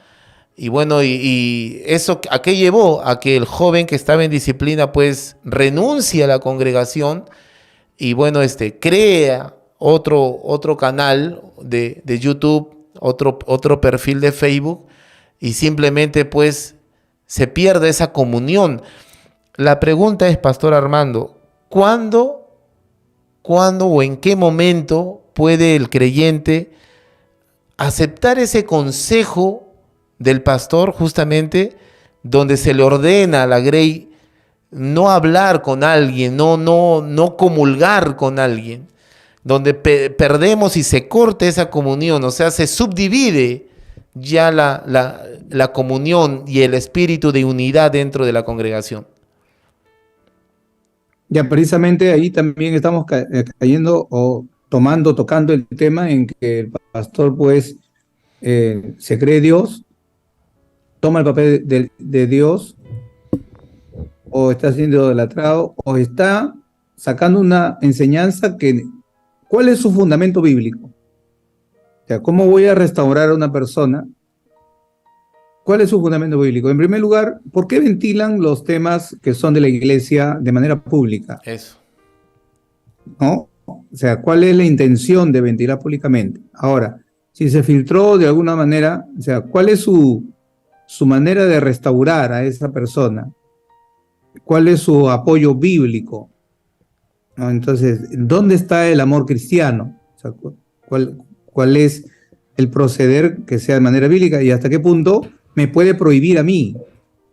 Y bueno, y eso, ¿a qué llevó? A que el joven que estaba en disciplina pues renuncia a la congregación y bueno, crea otro canal de YouTube, otro perfil de Facebook y simplemente pues se pierde esa comunión. La pregunta es, Pastor Armando, ¿cuándo o en qué momento puede el creyente aceptar ese consejo del pastor justamente donde se le ordena a la grey no hablar con alguien, no comulgar con alguien, donde perdemos y se corta esa comunión, o sea, se subdivide ya la comunión y el espíritu de unidad dentro de la congregación? Ya precisamente ahí también estamos cayendo o tocando el tema en que el pastor pues se cree Dios, toma el papel de Dios o está siendo idolatrado o está sacando una enseñanza ¿cuál es su fundamento bíblico? O sea, ¿cómo voy a restaurar a una persona? ¿Cuál es su fundamento bíblico? En primer lugar, ¿por qué ventilan los temas que son de la iglesia de manera pública? Eso. ¿No? O sea, ¿cuál es la intención de ventilar públicamente? Ahora, si se filtró de alguna manera, o sea, ¿cuál es su manera de restaurar a esa persona? ¿Cuál es su apoyo bíblico? ¿No? Entonces, ¿dónde está el amor cristiano? O sea, ¿cuál es el proceder que sea de manera bíblica y hasta qué punto me puede prohibir a mí?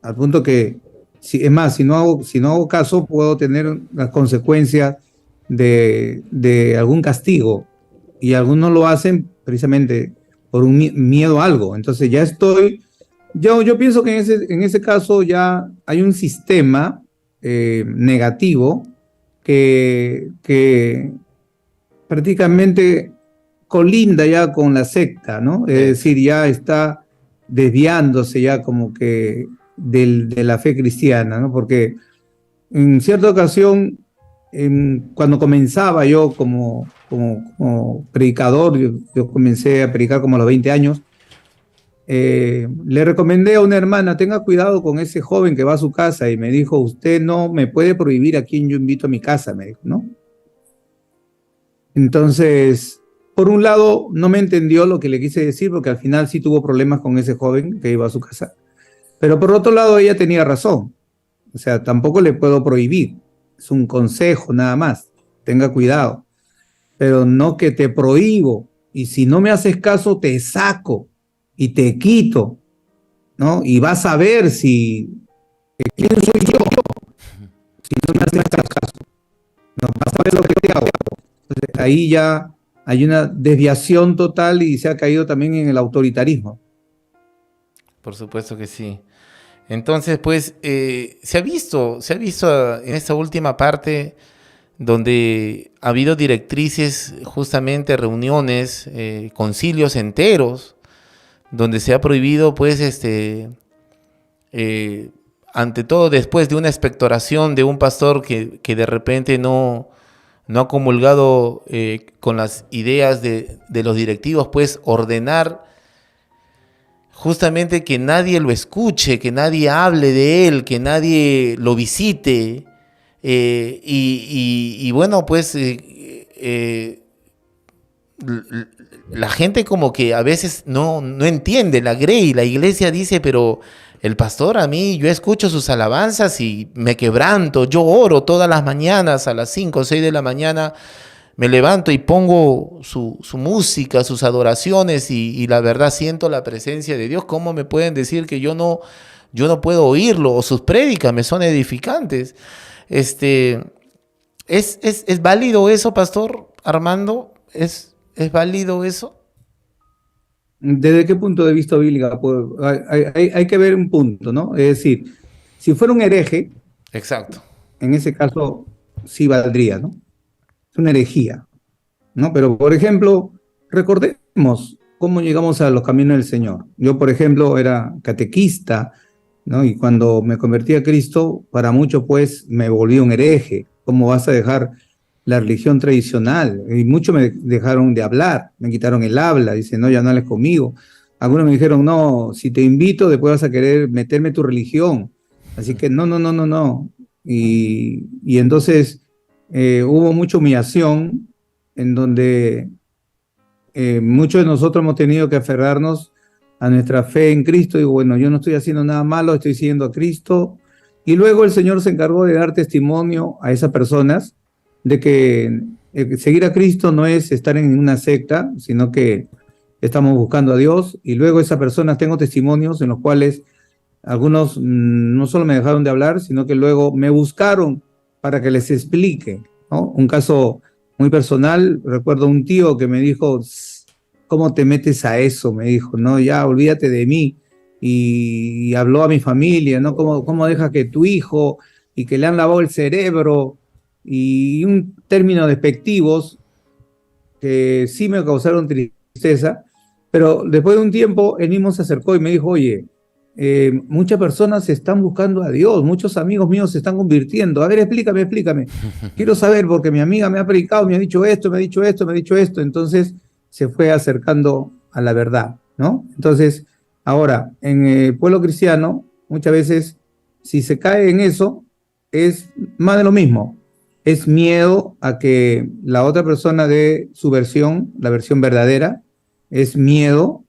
Al punto que, si no hago caso, puedo tener las consecuencias de algún castigo, y algunos lo hacen precisamente por un miedo a algo. Entonces yo pienso que en ese caso ya hay un sistema negativo que prácticamente colinda ya con la secta, ¿no? Es decir, ya está desviándose ya como que de la fe cristiana, ¿no? Porque en cierta ocasión, cuando comenzaba yo como predicador, yo comencé a predicar como a los 20 años, le recomendé a una hermana: tenga cuidado con ese joven que va a su casa, y me dijo: usted no me puede prohibir a quien yo invito a mi casa, me dijo, ¿no? Entonces, por un lado, no me entendió lo que le quise decir, porque al final sí tuvo problemas con ese joven que iba a su casa. Pero por otro lado, ella tenía razón. O sea, tampoco le puedo prohibir. Es un consejo nada más. Tenga cuidado. Pero no que te prohíbo. Y si no me haces caso, te saco y te quito, ¿no? Y vas a ver quién soy yo. Si no me haces caso, no vas a ver lo que te hago. Entonces, ahí ya hay una desviación total y se ha caído también en el autoritarismo. Por supuesto que sí. Entonces, pues, se ha visto en esta última parte donde ha habido directrices, justamente reuniones, concilios enteros, donde se ha prohibido, pues, ante todo después de una expectoración de un pastor que de repente no ha comulgado con las ideas de los directivos, pues ordenar justamente que nadie lo escuche, que nadie hable de él, que nadie lo visite. Y bueno, pues la gente como que a veces no entiende la grey. La iglesia dice: pero el pastor, a mí, yo escucho sus alabanzas y me quebranto, yo oro todas las mañanas a las 5 o 6 de la mañana, me levanto y pongo su música, sus adoraciones, y la verdad siento la presencia de Dios. ¿Cómo me pueden decir que yo no puedo oírlo? O sus prédicas me son edificantes. ¿Es válido eso, Pastor Armando? ¿Es válido eso? ¿Desde qué punto de vista bíblico? Pues, hay que ver un punto, ¿no? Es decir, si fuera un hereje, exacto, en ese caso sí valdría, ¿no? Es una herejía, ¿no? Pero, por ejemplo, recordemos cómo llegamos a los caminos del Señor. Yo, por ejemplo, era catequista, ¿no? Y cuando me convertí a Cristo, para muchos, pues, me volví un hereje. ¿Cómo vas a dejar la religión tradicional? Y muchos me dejaron de hablar, me quitaron el habla, dicen: no, ya no hables conmigo. Algunos me dijeron: no, si te invito, después vas a querer meterme tu religión. Así que no, no, no, no, no. Y entonces hubo mucha humillación, en donde muchos de nosotros hemos tenido que aferrarnos a nuestra fe en Cristo. Y bueno, yo no estoy haciendo nada malo, estoy siguiendo a Cristo. Y luego el Señor se encargó de dar testimonio a esas personas de que seguir a Cristo no es estar en una secta, sino que estamos buscando a Dios. Y luego esas personas, tengo testimonios en los cuales algunos no solo me dejaron de hablar, sino que luego me buscaron para que les explique, ¿no? Un caso muy personal: recuerdo un tío que me dijo: ¿cómo te metes a eso? Me dijo, no, ya olvídate de mí. Y habló a mi familia, ¿no? ¿Cómo dejas que tu hijo, y que le han lavado el cerebro? Y un término despectivos que sí me causaron tristeza. Pero después de un tiempo, él mismo se acercó y me dijo: oye, muchas personas están buscando a Dios, muchos amigos míos se están convirtiendo. A ver, explícame. Quiero saber, porque mi amiga me ha predicado, me ha dicho esto, me ha dicho esto, me ha dicho esto. Entonces se fue acercando a la verdad, ¿no? Entonces, ahora, en el pueblo cristiano, muchas veces, si se cae en eso, es más de lo mismo. Es miedo a que la otra persona dé su versión, la versión verdadera. Es miedo.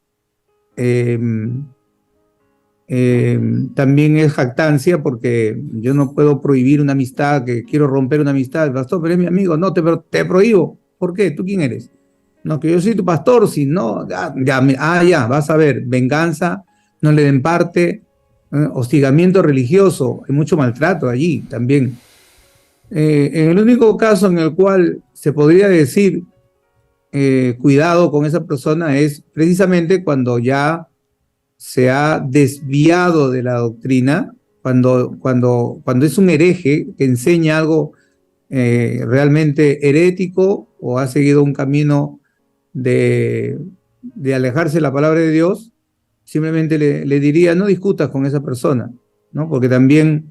También es jactancia, porque yo no puedo prohibir una amistad, que quiero romper una amistad. Pastor, pero es mi amigo. No, te prohíbo. ¿Por qué? ¿Tú quién eres? No, que yo soy tu pastor. Si no, ya, vas a ver. Venganza, no le den parte, hostigamiento religioso. Hay mucho maltrato allí también. En el único caso en el cual se podría decir cuidado con esa persona es precisamente cuando ya se ha desviado de la doctrina, cuando es un hereje que enseña algo realmente herético o ha seguido un camino de, de alejarse de la palabra de Dios, simplemente le diría, no discutas con esa persona, ¿no? Porque también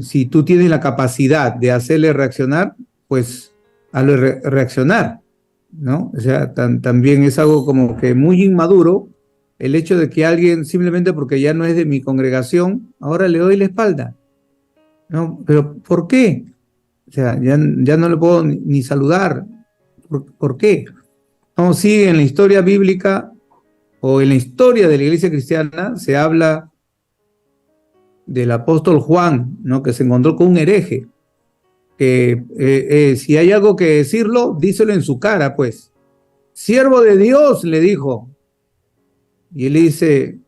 si tú tienes la capacidad de hacerle reaccionar, pues hazlo reaccionar, ¿no? O sea, también es algo como que muy inmaduro el hecho de que alguien, simplemente porque ya no es de mi congregación, ahora le doy la espalda, ¿no? Pero ¿por qué? O sea, ya no le puedo ni saludar. ¿Por qué? No, sí, en la historia bíblica o en la historia de la iglesia cristiana se habla del apóstol Juan, ¿no? Que se encontró con un hereje, que si hay algo que decirlo, díselo en su cara, pues. Siervo de Dios, le dijo. Y él dice,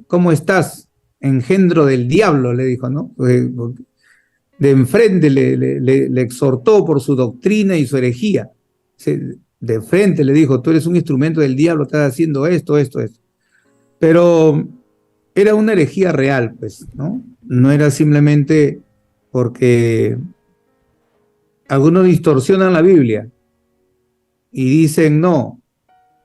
¿cómo estás? Engendro del diablo, le dijo, ¿no? De enfrente le exhortó por su doctrina y su herejía. De frente le dijo, tú eres un instrumento del diablo, estás haciendo esto, esto, esto. Pero era una herejía real, pues, ¿no? No era simplemente porque algunos distorsionan la Biblia y dicen, no,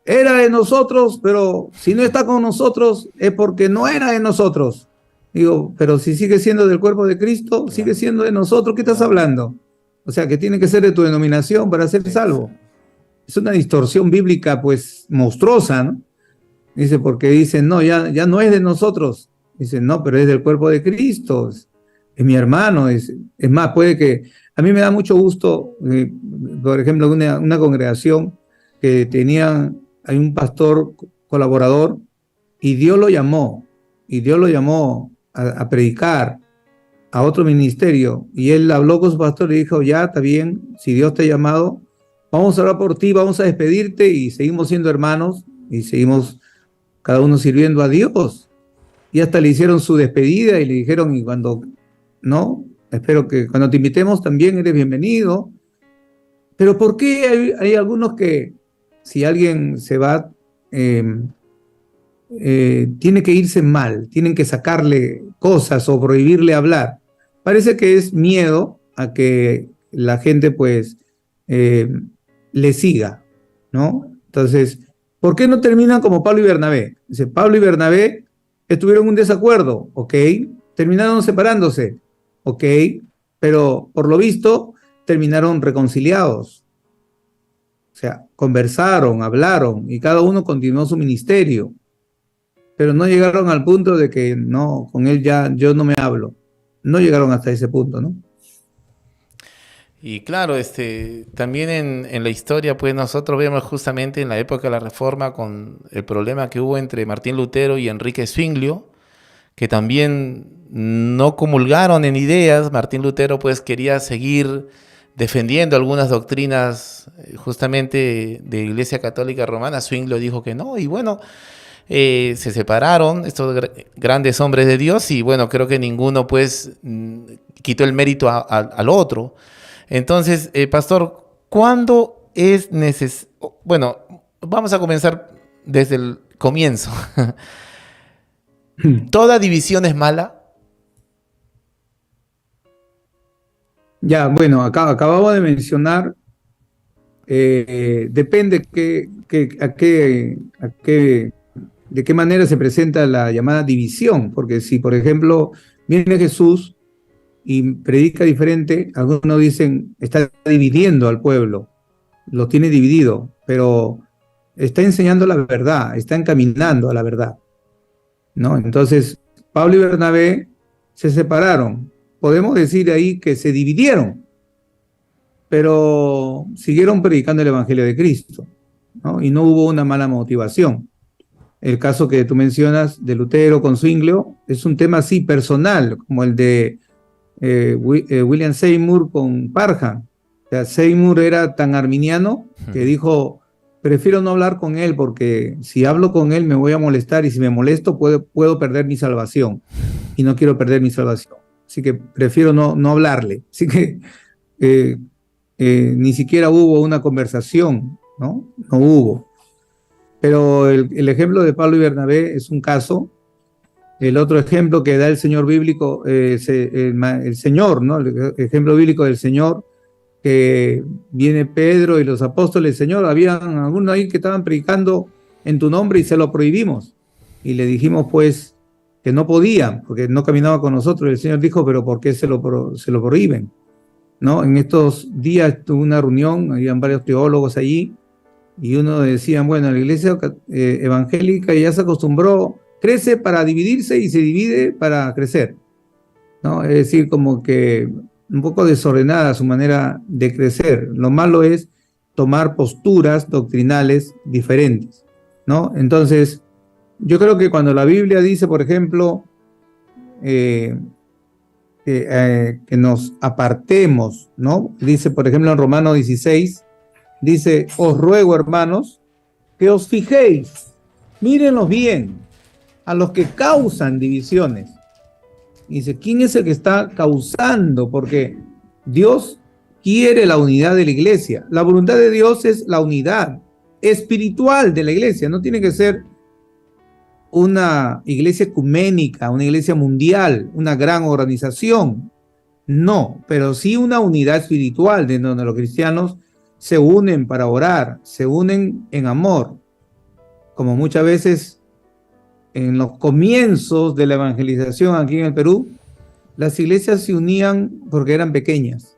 era de nosotros, pero si no está con nosotros es porque no era de nosotros. Digo, pero si sigue siendo del cuerpo de Cristo, sigue siendo de nosotros, ¿qué estás hablando? O sea, que tiene que ser de tu denominación para ser salvo. Es una distorsión bíblica, pues, monstruosa, ¿no? Dice, porque dicen, no, ya no es de nosotros. Dicen, no, pero es del cuerpo de Cristo. Es mi hermano. Es más, puede que... A mí me da mucho gusto, por ejemplo, una congregación que hay un pastor colaborador y Dios lo llamó a predicar a otro ministerio y él habló con su pastor y dijo, ya, está bien, si Dios te ha llamado, vamos a orar por ti, vamos a despedirte y seguimos siendo hermanos y seguimos cada uno sirviendo a Dios. Y hasta le hicieron su despedida y le dijeron, y no, espero que cuando te invitemos también eres bienvenido. Pero ¿por qué hay algunos que si alguien se va, tiene que irse mal, tienen que sacarle cosas o prohibirle hablar? Parece que es miedo a que la gente pues le siga, ¿no? Entonces, ¿por qué no terminan como Pablo y Bernabé? Dice, Pablo y Bernabé estuvieron en un desacuerdo, ok, terminaron separándose, ok, pero por lo visto terminaron reconciliados. O sea, conversaron, hablaron y cada uno continuó su ministerio, pero no llegaron al punto de que no, con él ya yo no me hablo. No llegaron hasta ese punto, ¿no? Y claro, también en la historia, pues nosotros vemos justamente en la época de la Reforma con el problema que hubo entre Martín Lutero y Enrique Zwinglio, que también no comulgaron en ideas. Martín Lutero pues quería seguir defendiendo algunas doctrinas justamente de Iglesia Católica Romana. Zwinglio dijo que no, y bueno, se separaron estos grandes hombres de Dios, y bueno, creo que ninguno pues quitó el mérito al otro. Entonces, pastor, ¿cuándo es necesario? Bueno, vamos a comenzar desde el comienzo. ¿Toda división es mala? Ya, bueno, acabamos de mencionar, depende de qué manera se presenta la llamada división, porque si, por ejemplo, viene Jesús y predica diferente, algunos dicen, está dividiendo al pueblo, lo tiene dividido, pero está enseñando la verdad, está encaminando a la verdad, ¿no? Entonces, Pablo y Bernabé se separaron. Podemos decir ahí que se dividieron, pero siguieron predicando el Evangelio de Cristo, ¿no? Y no hubo una mala motivación. El caso que tú mencionas de Lutero con Zwinglio es un tema así personal, como el de William Seymour con Parham. O sea, Seymour era tan arminiano que dijo, prefiero no hablar con él porque si hablo con él me voy a molestar y si me molesto puedo perder mi salvación y no quiero perder mi salvación. así que prefiero no hablarle. Así que ni siquiera hubo una conversación, ¿no? No hubo. Pero el ejemplo de Pablo y Bernabé es un caso. El otro ejemplo que da el Señor bíblico, el Señor, ¿no? El ejemplo bíblico del Señor, que viene Pedro y los apóstoles, Señor, habían algunos ahí que estaban predicando en tu nombre y se lo prohibimos. Y le dijimos pues que no podían, porque no caminaba con nosotros. Y el Señor dijo, pero ¿por qué se lo prohíben? ¿No? En estos días tuve una reunión, habían varios teólogos allí, y uno decía, bueno, la iglesia evangélica ya se acostumbró, crece para dividirse y se divide para crecer, ¿no? Es decir, como que un poco desordenada su manera de crecer. Lo malo es tomar posturas doctrinales diferentes, ¿no? Entonces, yo creo que cuando la Biblia dice, por ejemplo, que nos apartemos, ¿no? Dice, por ejemplo, en Romanos 16, dice, os ruego, hermanos, que os fijéis, mírenlos bien, a los que causan divisiones. Dice, ¿quién es el que está causando? Porque Dios quiere la unidad de la iglesia. La voluntad de Dios es la unidad espiritual de la iglesia. No tiene que ser una iglesia ecuménica, una iglesia mundial, una gran organización. No, pero sí una unidad espiritual de donde los cristianos se unen para orar, se unen en amor, como muchas veces en los comienzos de la evangelización aquí en el Perú, las iglesias se unían porque eran pequeñas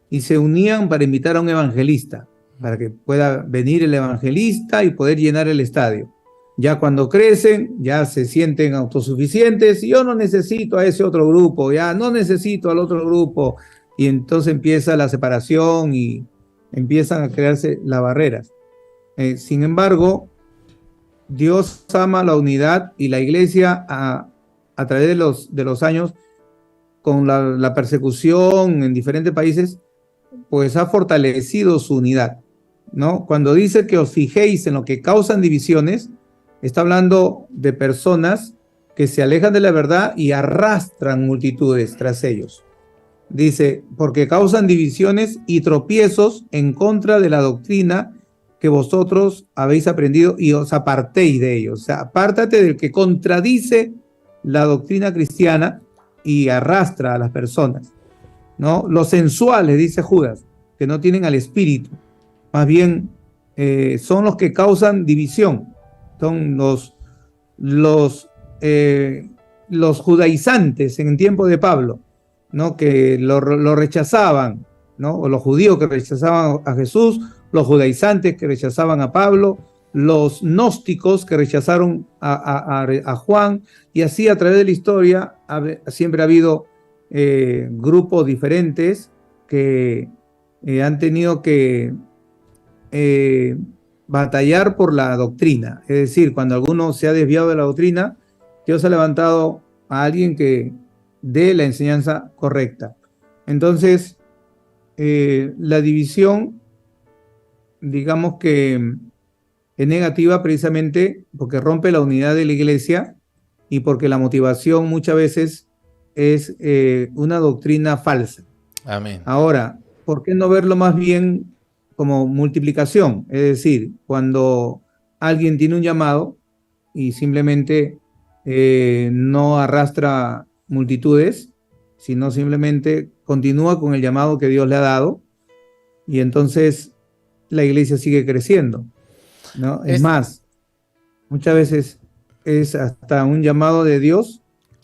y se unían para invitar a un evangelista, para que pueda venir el evangelista y poder llenar el estadio. Ya cuando crecen, ya se sienten autosuficientes y yo no necesito a ese otro grupo, ya no necesito al otro grupo, y entonces empieza la separación y empiezan a crearse las barreras. Sin embargo, Dios ama la unidad y la iglesia a través de los años, con la persecución en diferentes países, pues ha fortalecido su unidad, ¿no? Cuando dice que os fijéis en lo que causan divisiones, está hablando de personas que se alejan de la verdad y arrastran multitudes tras ellos. Dice, porque causan divisiones y tropiezos en contra de la doctrina que vosotros habéis aprendido y os apartéis de ellos. O sea, apártate del que contradice la doctrina cristiana y arrastra a las personas, ¿no? Los sensuales, dice Judas, que no tienen al espíritu, más bien son los que causan división, son los judaizantes en el tiempo de Pablo, ¿no? Que lo rechazaban, ¿no? O los judíos que rechazaban a Jesús, los judaizantes que rechazaban a Pablo, los gnósticos que rechazaron a Juan, y así a través de la historia siempre ha habido grupos diferentes que han tenido que batallar por la doctrina. Es decir, cuando alguno se ha desviado de la doctrina, Dios ha levantado a alguien que dé la enseñanza correcta. Entonces, la división, digamos que es negativa precisamente porque rompe la unidad de la iglesia y porque la motivación muchas veces es una doctrina falsa. Amén. Ahora, ¿por qué no verlo más bien como multiplicación? Es decir, cuando alguien tiene un llamado y simplemente no arrastra multitudes, sino simplemente continúa con el llamado que Dios le ha dado, y entonces la iglesia sigue creciendo, ¿no? Es más, muchas veces es hasta un llamado de Dios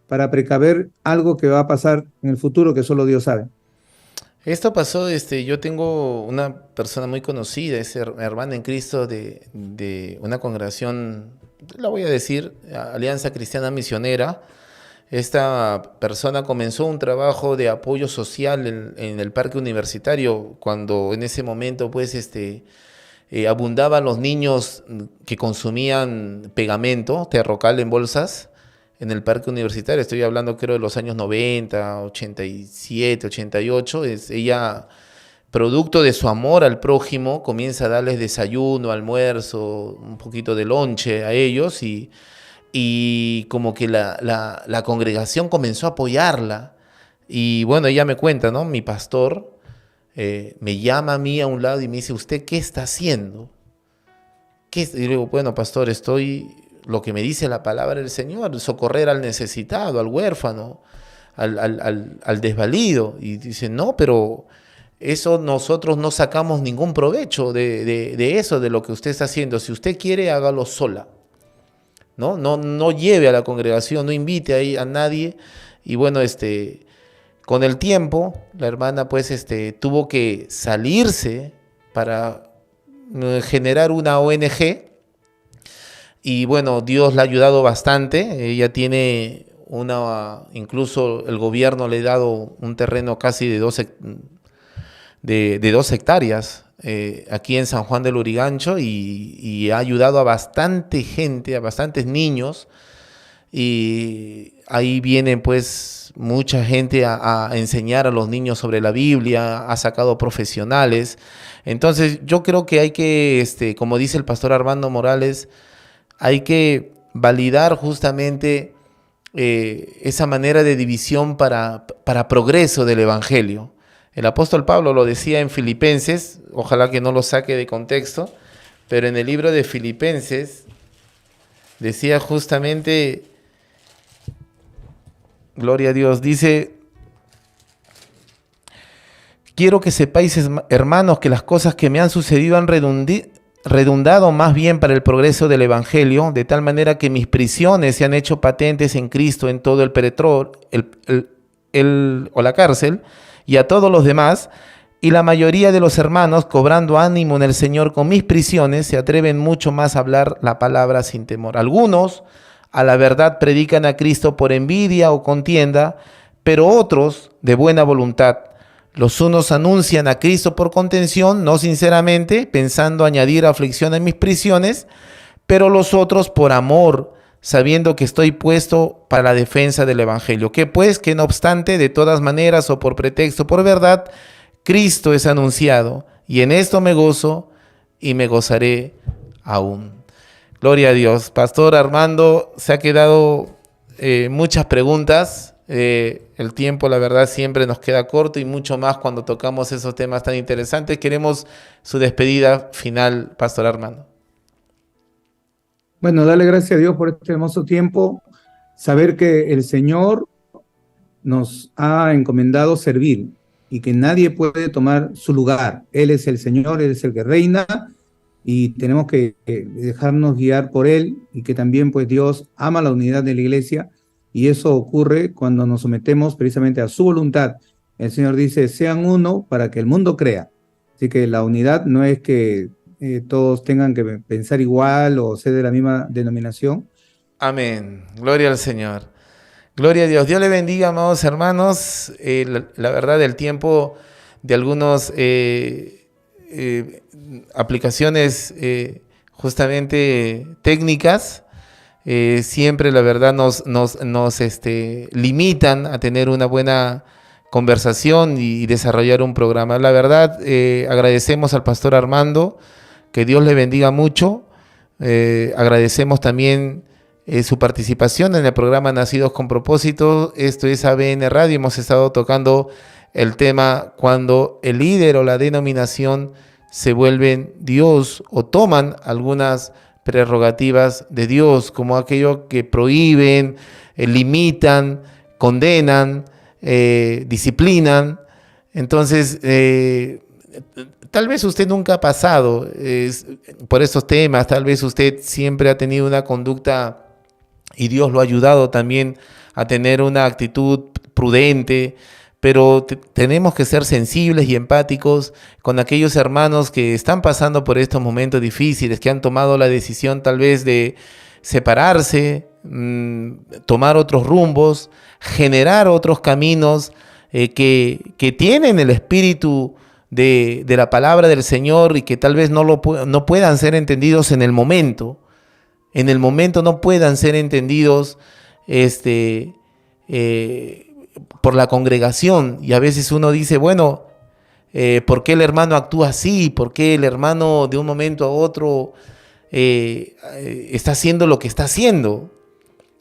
para precaver algo que va a pasar en el futuro que solo Dios sabe. Esto pasó, yo tengo una persona muy conocida, es hermana en Cristo de una congregación, la voy a decir, Alianza Cristiana Misionera. Esta persona comenzó un trabajo de apoyo social en el parque universitario, cuando en ese momento pues abundaban los niños que consumían pegamento, terrocal en bolsas, en el parque universitario. Estoy hablando creo de los años 90, 87, 88. Ella, producto de su amor al prójimo, comienza a darles desayuno, almuerzo, un poquito de lonche a ellos, y como que la congregación comenzó a apoyarla, Y bueno, ella me cuenta, ¿no? Mi pastor me llama a mí a un lado y me dice, ¿usted qué está haciendo? Y le digo, bueno, pastor, estoy, lo que me dice la palabra del Señor, socorrer al necesitado, al huérfano, al desvalido. Y dice, no, pero eso nosotros no sacamos ningún provecho de eso, de lo que usted está haciendo. Si usted quiere, hágalo sola. No lleve a la congregación, no invite ahí a nadie. Y bueno, con el tiempo, la hermana pues tuvo que salirse para generar una ONG. Y bueno, Dios la ha ayudado bastante. Ella tiene incluso el gobierno le ha dado un terreno casi de 2 hectáreas aquí en San Juan del Lurigancho, y ha ayudado a bastante gente, a bastantes niños, y ahí vienen pues mucha gente a enseñar a los niños sobre la Biblia, ha sacado profesionales. Entonces yo creo que hay que, como dice el pastor Armando Morales, hay que validar justamente esa manera de división para progreso del Evangelio. El apóstol Pablo lo decía en Filipenses, ojalá que no lo saque de contexto, pero en el libro de Filipenses decía justamente, gloria a Dios, dice, quiero que sepáis, hermanos, que las cosas que me han sucedido han redundado más bien para el progreso del Evangelio, de tal manera que mis prisiones se han hecho patentes en Cristo en todo el peretror, o la cárcel, y a todos los demás, y la mayoría de los hermanos, cobrando ánimo en el Señor con mis prisiones, se atreven mucho más a hablar la palabra sin temor. Algunos a la verdad predican a Cristo por envidia o contienda, pero otros de buena voluntad. Los unos anuncian a Cristo por contención, no sinceramente, pensando añadir aflicción a mis prisiones, pero los otros por amor, sabiendo que estoy puesto para la defensa del Evangelio. Que pues, que no obstante, de todas maneras, o por pretexto, por verdad, Cristo es anunciado, y en esto me gozo y me gozaré aún. Gloria a Dios. Pastor Armando, se ha quedado muchas preguntas. El tiempo, la verdad, siempre nos queda corto, y mucho más cuando tocamos esos temas tan interesantes. Queremos su despedida final, Pastor Armando. Bueno, darle gracias a Dios por este hermoso tiempo, saber que el Señor nos ha encomendado servir y que nadie puede tomar su lugar. Él es el Señor, Él es el que reina, y tenemos que dejarnos guiar por Él, y que también pues Dios ama la unidad de la iglesia, y eso ocurre cuando nos sometemos precisamente a su voluntad. El Señor dice, sean uno para que el mundo crea. Así que la unidad no es que todos tengan que pensar igual o ser de la misma denominación. Amén. Gloria al Señor. Gloria a Dios. Dios le bendiga, amados hermanos. La verdad, el tiempo de algunas aplicaciones justamente técnicas, siempre la verdad nos limitan a tener una buena conversación y desarrollar un programa. La verdad, agradecemos al pastor Armando, que Dios le bendiga mucho. Agradecemos también su participación en el programa Nacidos con Propósito. Esto es ABN Radio. Hemos estado tocando el tema cuando el líder o la denominación se vuelven Dios o toman algunas prerrogativas de Dios, como aquello que prohíben, limitan, condenan, disciplinan. Entonces, tal vez usted nunca ha pasado por estos temas, tal vez usted siempre ha tenido una conducta y Dios lo ha ayudado también a tener una actitud prudente, pero tenemos que ser sensibles y empáticos con aquellos hermanos que están pasando por estos momentos difíciles, que han tomado la decisión tal vez de separarse, tomar otros rumbos, generar otros caminos que tienen el espíritu de la palabra del Señor, y que tal vez no puedan ser entendidos en el momento. En el momento no puedan ser entendidos por la congregación, y a veces uno dice, bueno, ¿por qué el hermano actúa así? ¿Por qué el hermano de un momento a otro está haciendo lo que está haciendo?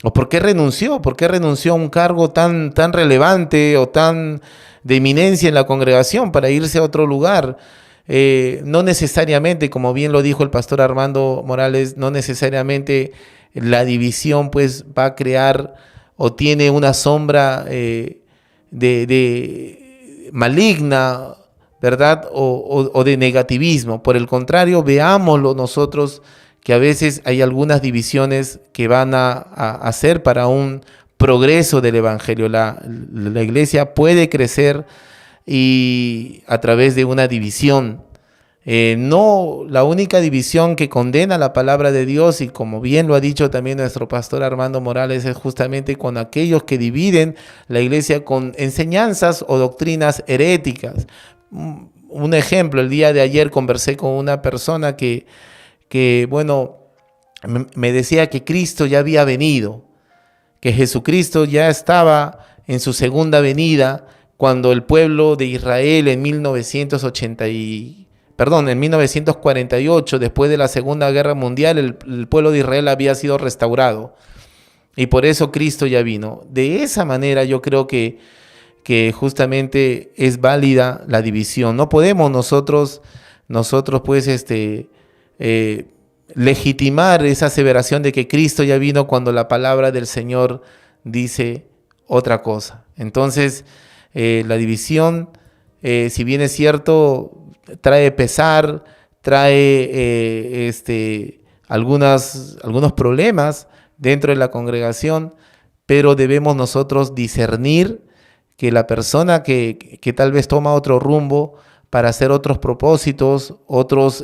¿O por qué renunció? ¿Por qué renunció a un cargo tan relevante o tan de eminencia en la congregación para irse a otro lugar? No necesariamente, como bien lo dijo el pastor Armando Morales, no necesariamente la división pues va a crear o tiene una sombra de maligna, ¿verdad? O de negativismo. Por el contrario, veámoslo nosotros, que a veces hay algunas divisiones que van a hacer para un progreso del evangelio. La iglesia puede crecer y a través de una división. No la única división que condena la palabra de Dios, y como bien lo ha dicho también nuestro pastor Armando Morales, es justamente con aquellos que dividen la iglesia con enseñanzas o doctrinas heréticas. Un ejemplo, el día de ayer conversé con una persona que bueno, me decía que Cristo ya había venido, que Jesucristo ya estaba en su segunda venida, cuando el pueblo de Israel en 1948, después de la Segunda Guerra Mundial, el pueblo de Israel había sido restaurado. Y por eso Cristo ya vino. De esa manera yo creo que justamente es válida la división. No podemos nosotros pues legitimar esa aseveración de que Cristo ya vino cuando la palabra del Señor dice otra cosa. Entonces, la división, si bien es cierto, trae pesar, trae algunos problemas dentro de la congregación, pero debemos nosotros discernir que la persona que tal vez toma otro rumbo para hacer otros propósitos, otras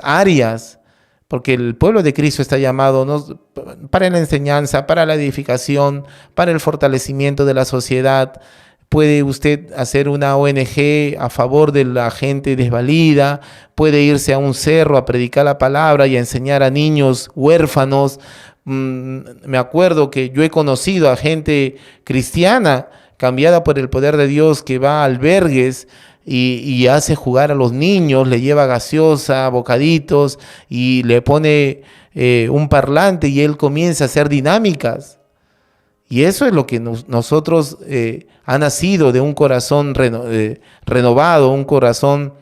áreas, porque el pueblo de Cristo está llamado para la enseñanza, para la edificación, para el fortalecimiento de la sociedad. Puede usted hacer una ONG a favor de la gente desvalida, puede irse a un cerro a predicar la palabra y a enseñar a niños huérfanos. Me acuerdo que yo he conocido a gente cristiana cambiada por el poder de Dios que va a albergues y hace jugar a los niños, le lleva gaseosa, bocaditos y le pone un parlante y él comienza a hacer dinámicas. Y eso es lo que nosotros ha nacido de un corazón renovado, un corazón,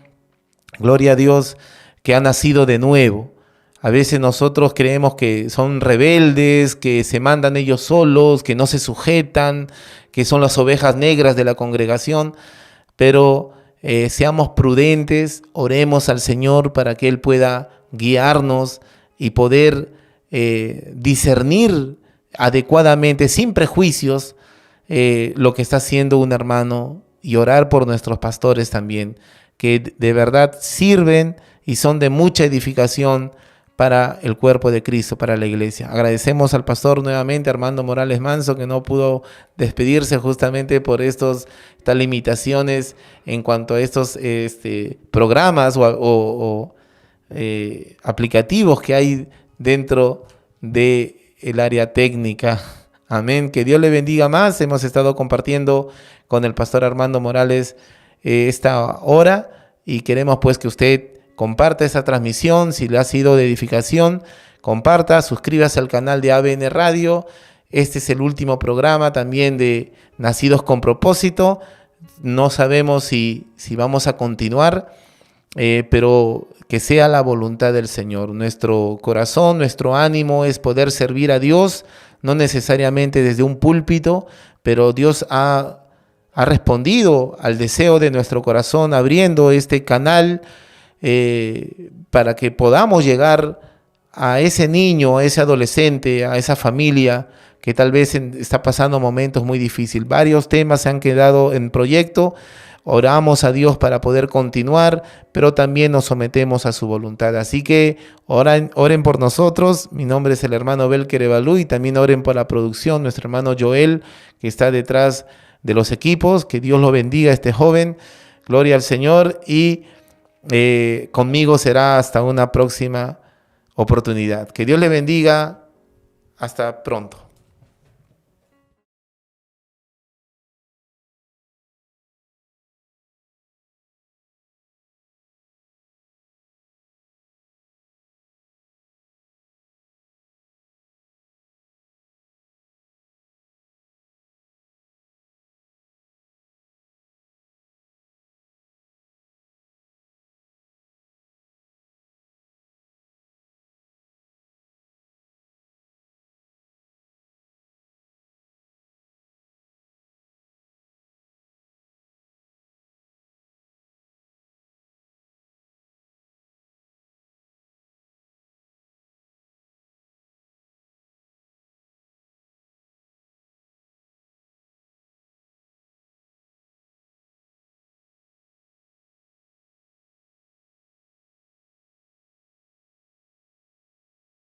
gloria a Dios, que ha nacido de nuevo. A veces nosotros creemos que son rebeldes, que se mandan ellos solos, que no se sujetan, que son las ovejas negras de la congregación, pero seamos prudentes, oremos al Señor para que Él pueda guiarnos y poder discernir adecuadamente, sin prejuicios, lo que está haciendo un hermano, y orar por nuestros pastores también, que de verdad sirven y son de mucha edificación para el cuerpo de Cristo, para la iglesia. Agradecemos al pastor nuevamente, Armando Morales Manso, que no pudo despedirse justamente por estas limitaciones en cuanto a estos programas o aplicativos que hay dentro del área técnica. Amén. Que Dios le bendiga más. Hemos estado compartiendo con el pastor Armando Morales esta hora y queremos pues que usted comparta esa transmisión. Si le ha sido de edificación, comparta, suscríbase al canal de ABN Radio. Este es el último programa también de Nacidos con Propósito. No sabemos si vamos a continuar, pero que sea la voluntad del Señor. Nuestro corazón, nuestro ánimo es poder servir a Dios, no necesariamente desde un púlpito, pero Dios ha respondido al deseo de nuestro corazón abriendo este canal para que podamos llegar a ese niño, a ese adolescente, a esa familia que tal vez está pasando momentos muy difíciles. Varios temas se han quedado en proyecto. Oramos a Dios para poder continuar, pero también nos sometemos a su voluntad. Así que oren por nosotros. Mi nombre es el hermano Belker Ebalú y también oren por la producción, nuestro hermano Joel, que está detrás de los equipos. Que Dios lo bendiga a este joven. Gloria al Señor y conmigo será hasta una próxima oportunidad. Que Dios le bendiga. Hasta pronto.